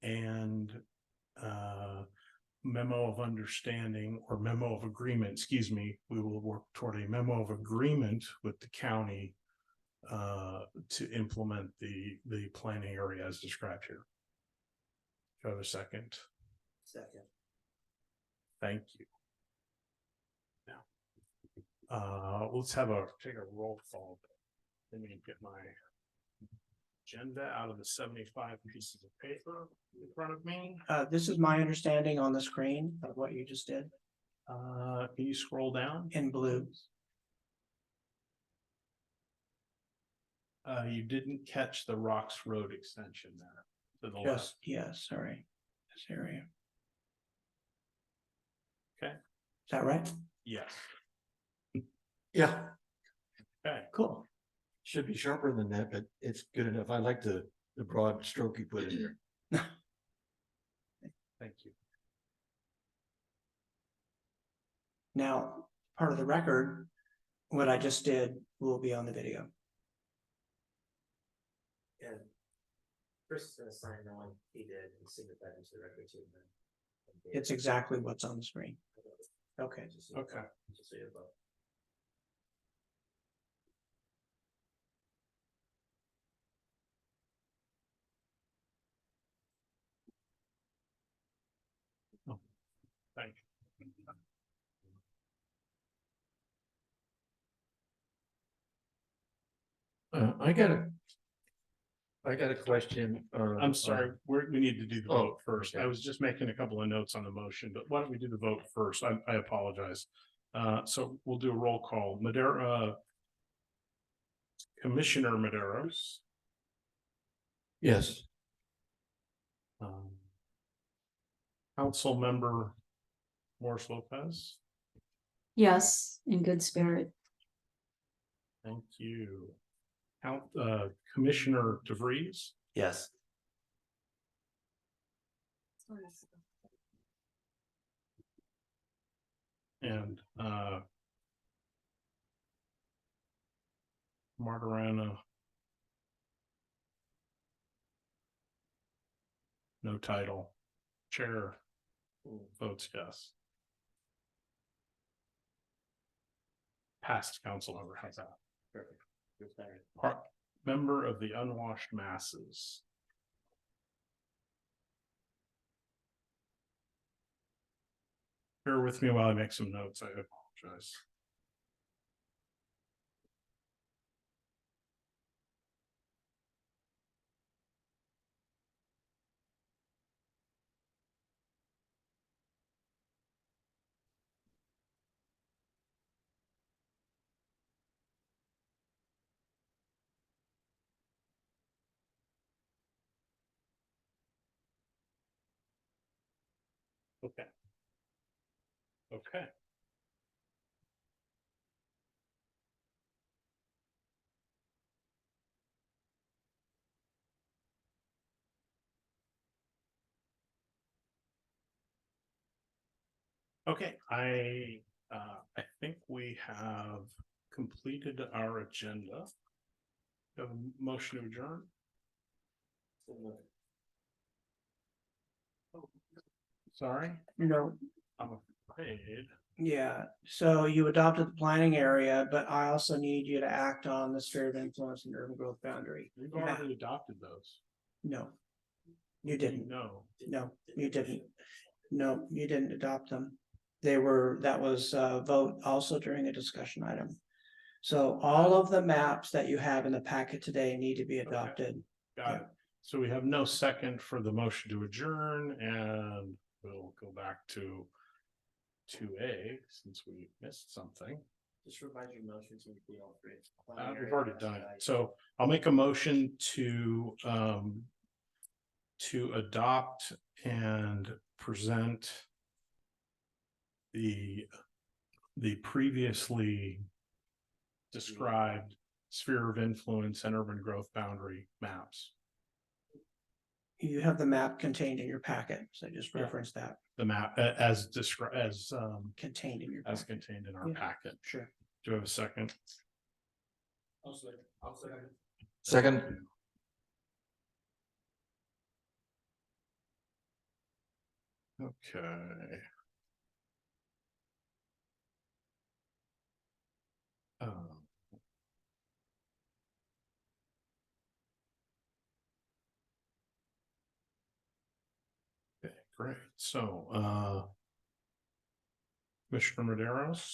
Speaker 1: and memo of understanding, or memo of agreement, excuse me, we will work toward a memo of agreement with the county to implement the planning area as described here. Do I have a second?
Speaker 3: Second.
Speaker 1: Thank you. Now, let's take a roll call. Let me get my agenda out of the 75 pieces of paper in front of me.
Speaker 4: This is my understanding on the screen of what you just did
Speaker 1: Can you scroll down?
Speaker 4: in blue.
Speaker 1: You didn't catch the Rocks Road extension there to the left.
Speaker 4: Yeah, sorry. This area.
Speaker 1: Okay.
Speaker 4: Is that right?
Speaker 1: Yes.
Speaker 5: Yeah,
Speaker 1: Okay.
Speaker 4: Cool.
Speaker 5: should be sharper than that, but it's good enough. I like the broad stroke you put in there.
Speaker 1: Thank you.
Speaker 4: Now, part of the record, what I just did will be on the video.
Speaker 3: And Chris is gonna sign the one he did and submit that into the record too.
Speaker 4: It's exactly what's on the screen. Okay.
Speaker 1: Okay.
Speaker 3: Just so you know.
Speaker 1: Thank you.
Speaker 5: I got a question.
Speaker 1: I'm sorry, we need to do the
Speaker 5: Oh,
Speaker 1: vote first.
Speaker 5: okay.
Speaker 1: I was just making a couple of notes on the motion, but why don't we do the vote first? I apologize. So we'll do a roll call. Commissioner Maderos.
Speaker 5: Yes.
Speaker 1: Council member Morris Lopez.
Speaker 2: Yes, in good spirit.
Speaker 1: Thank you. Commissioner DeVries.
Speaker 3: Yes.
Speaker 1: And Margarana. No title. Chair votes yes. Past council member, how's that?
Speaker 3: Perfect.
Speaker 1: Part, member of the unwashed masses. Bear with me while I make some notes, I apologize. Okay. Okay. Okay, I think we have completed our agenda. Have a motion to adjourn? Sorry,
Speaker 4: No,
Speaker 1: I'm afraid.
Speaker 4: yeah, so you adopted the planning area, but I also need you to act on the sphere of influence and urban growth boundary.
Speaker 1: We've already adopted those.
Speaker 4: No. You didn't.
Speaker 1: No.
Speaker 4: No, you didn't. No, you didn't adopt them. That was a vote also during a discussion item. So all of the maps that you have in the packet today need to be adopted.
Speaker 1: Got it. So we have no second for the motion to adjourn, and we'll go back to 2A since we missed something.
Speaker 3: Just revise your motion to include all three.
Speaker 1: We've already done it. So I'll make a motion to adopt and present the previously described sphere of influence and urban growth boundary maps.
Speaker 4: You have the map contained in your packet, so just
Speaker 1: Yeah.
Speaker 4: reference that,
Speaker 1: The map as described as
Speaker 4: contained in your.
Speaker 1: as
Speaker 4: packet.
Speaker 1: contained in our
Speaker 4: Yeah.
Speaker 1: packet.
Speaker 4: Sure.
Speaker 1: Do I have a second?
Speaker 5: Second.
Speaker 1: Okay. Okay, great. So, Commissioner Maderos,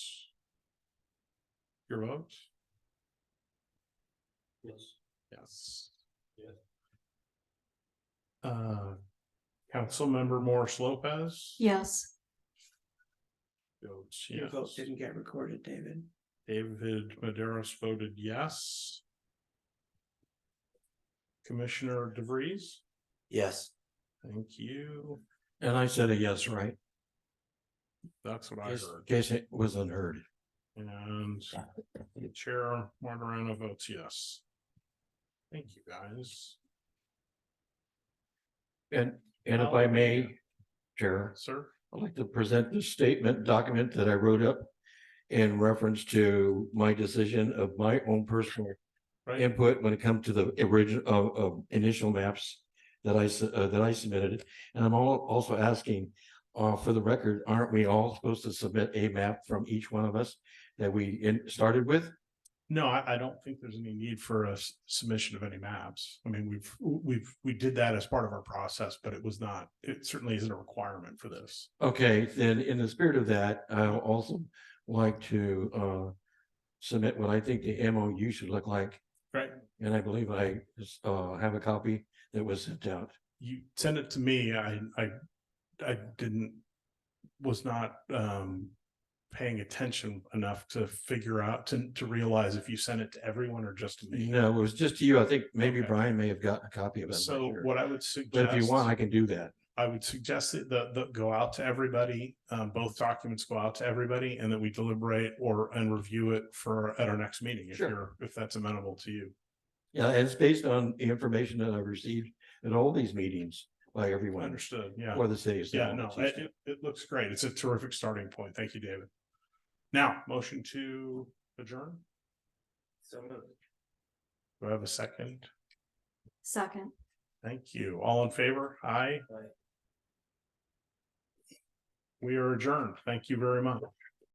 Speaker 1: your vote?
Speaker 3: Yes.
Speaker 1: Yes. Yes. Councilmember Morris Lopez?
Speaker 2: Yes.
Speaker 1: Votes
Speaker 4: Your vote
Speaker 1: yes.
Speaker 4: didn't get recorded, David.
Speaker 1: David Maderos voted yes. Commissioner DeVries?
Speaker 3: Yes.
Speaker 1: Thank you.
Speaker 5: And I said a yes, right?
Speaker 1: That's what I
Speaker 5: In
Speaker 1: heard.
Speaker 5: case it was unheard.
Speaker 1: And Chair Margarano votes yes. Thank you, guys.
Speaker 5: And if I may, Chair,
Speaker 1: Sir?
Speaker 5: I'd like to present this statement document that I wrote up in reference to my decision of my own personal
Speaker 1: Right.
Speaker 5: input when it comes to the original of initial maps that I submitted. And I'm also asking for the record, aren't we all supposed to submit a map from each one of us that we started with?
Speaker 1: No, I don't think there's any need for a submission of any maps. I mean, we did that as part of our process, but it certainly isn't a requirement for this.
Speaker 5: Okay, then in the spirit of that, I'll also like to submit what I think the MOU should look like.
Speaker 1: Right.
Speaker 5: And I believe I have a copy that was sent out.
Speaker 1: You send it to me. I was not paying attention enough to figure out to realize if you sent it to everyone or just to me.
Speaker 5: No, it was just to you. I think maybe
Speaker 1: Okay.
Speaker 5: Brian may have gotten a copy of it. I'm not
Speaker 1: So
Speaker 5: sure.
Speaker 1: what I would suggest.
Speaker 5: But if you want, I can do that.
Speaker 1: I would suggest that the go out to everybody, both documents go out to everybody, and that we deliberate and review it at our next meeting, if that's amenable to you.
Speaker 5: Yeah, and it's based on the information that I've received at all these meetings by everyone
Speaker 1: Understood, yeah.
Speaker 5: or the city. of San
Speaker 1: Yeah,
Speaker 5: Juan
Speaker 1: no,
Speaker 5: Bautista.
Speaker 1: it looks great. It's a terrific starting point. Thank you, David. Now, motion to adjourn.
Speaker 3: So moved.
Speaker 1: Do I have a second?
Speaker 2: Second.
Speaker 1: Thank you. All in favor? Aye.
Speaker 3: Aye.
Speaker 1: We are adjourned. Thank you very much.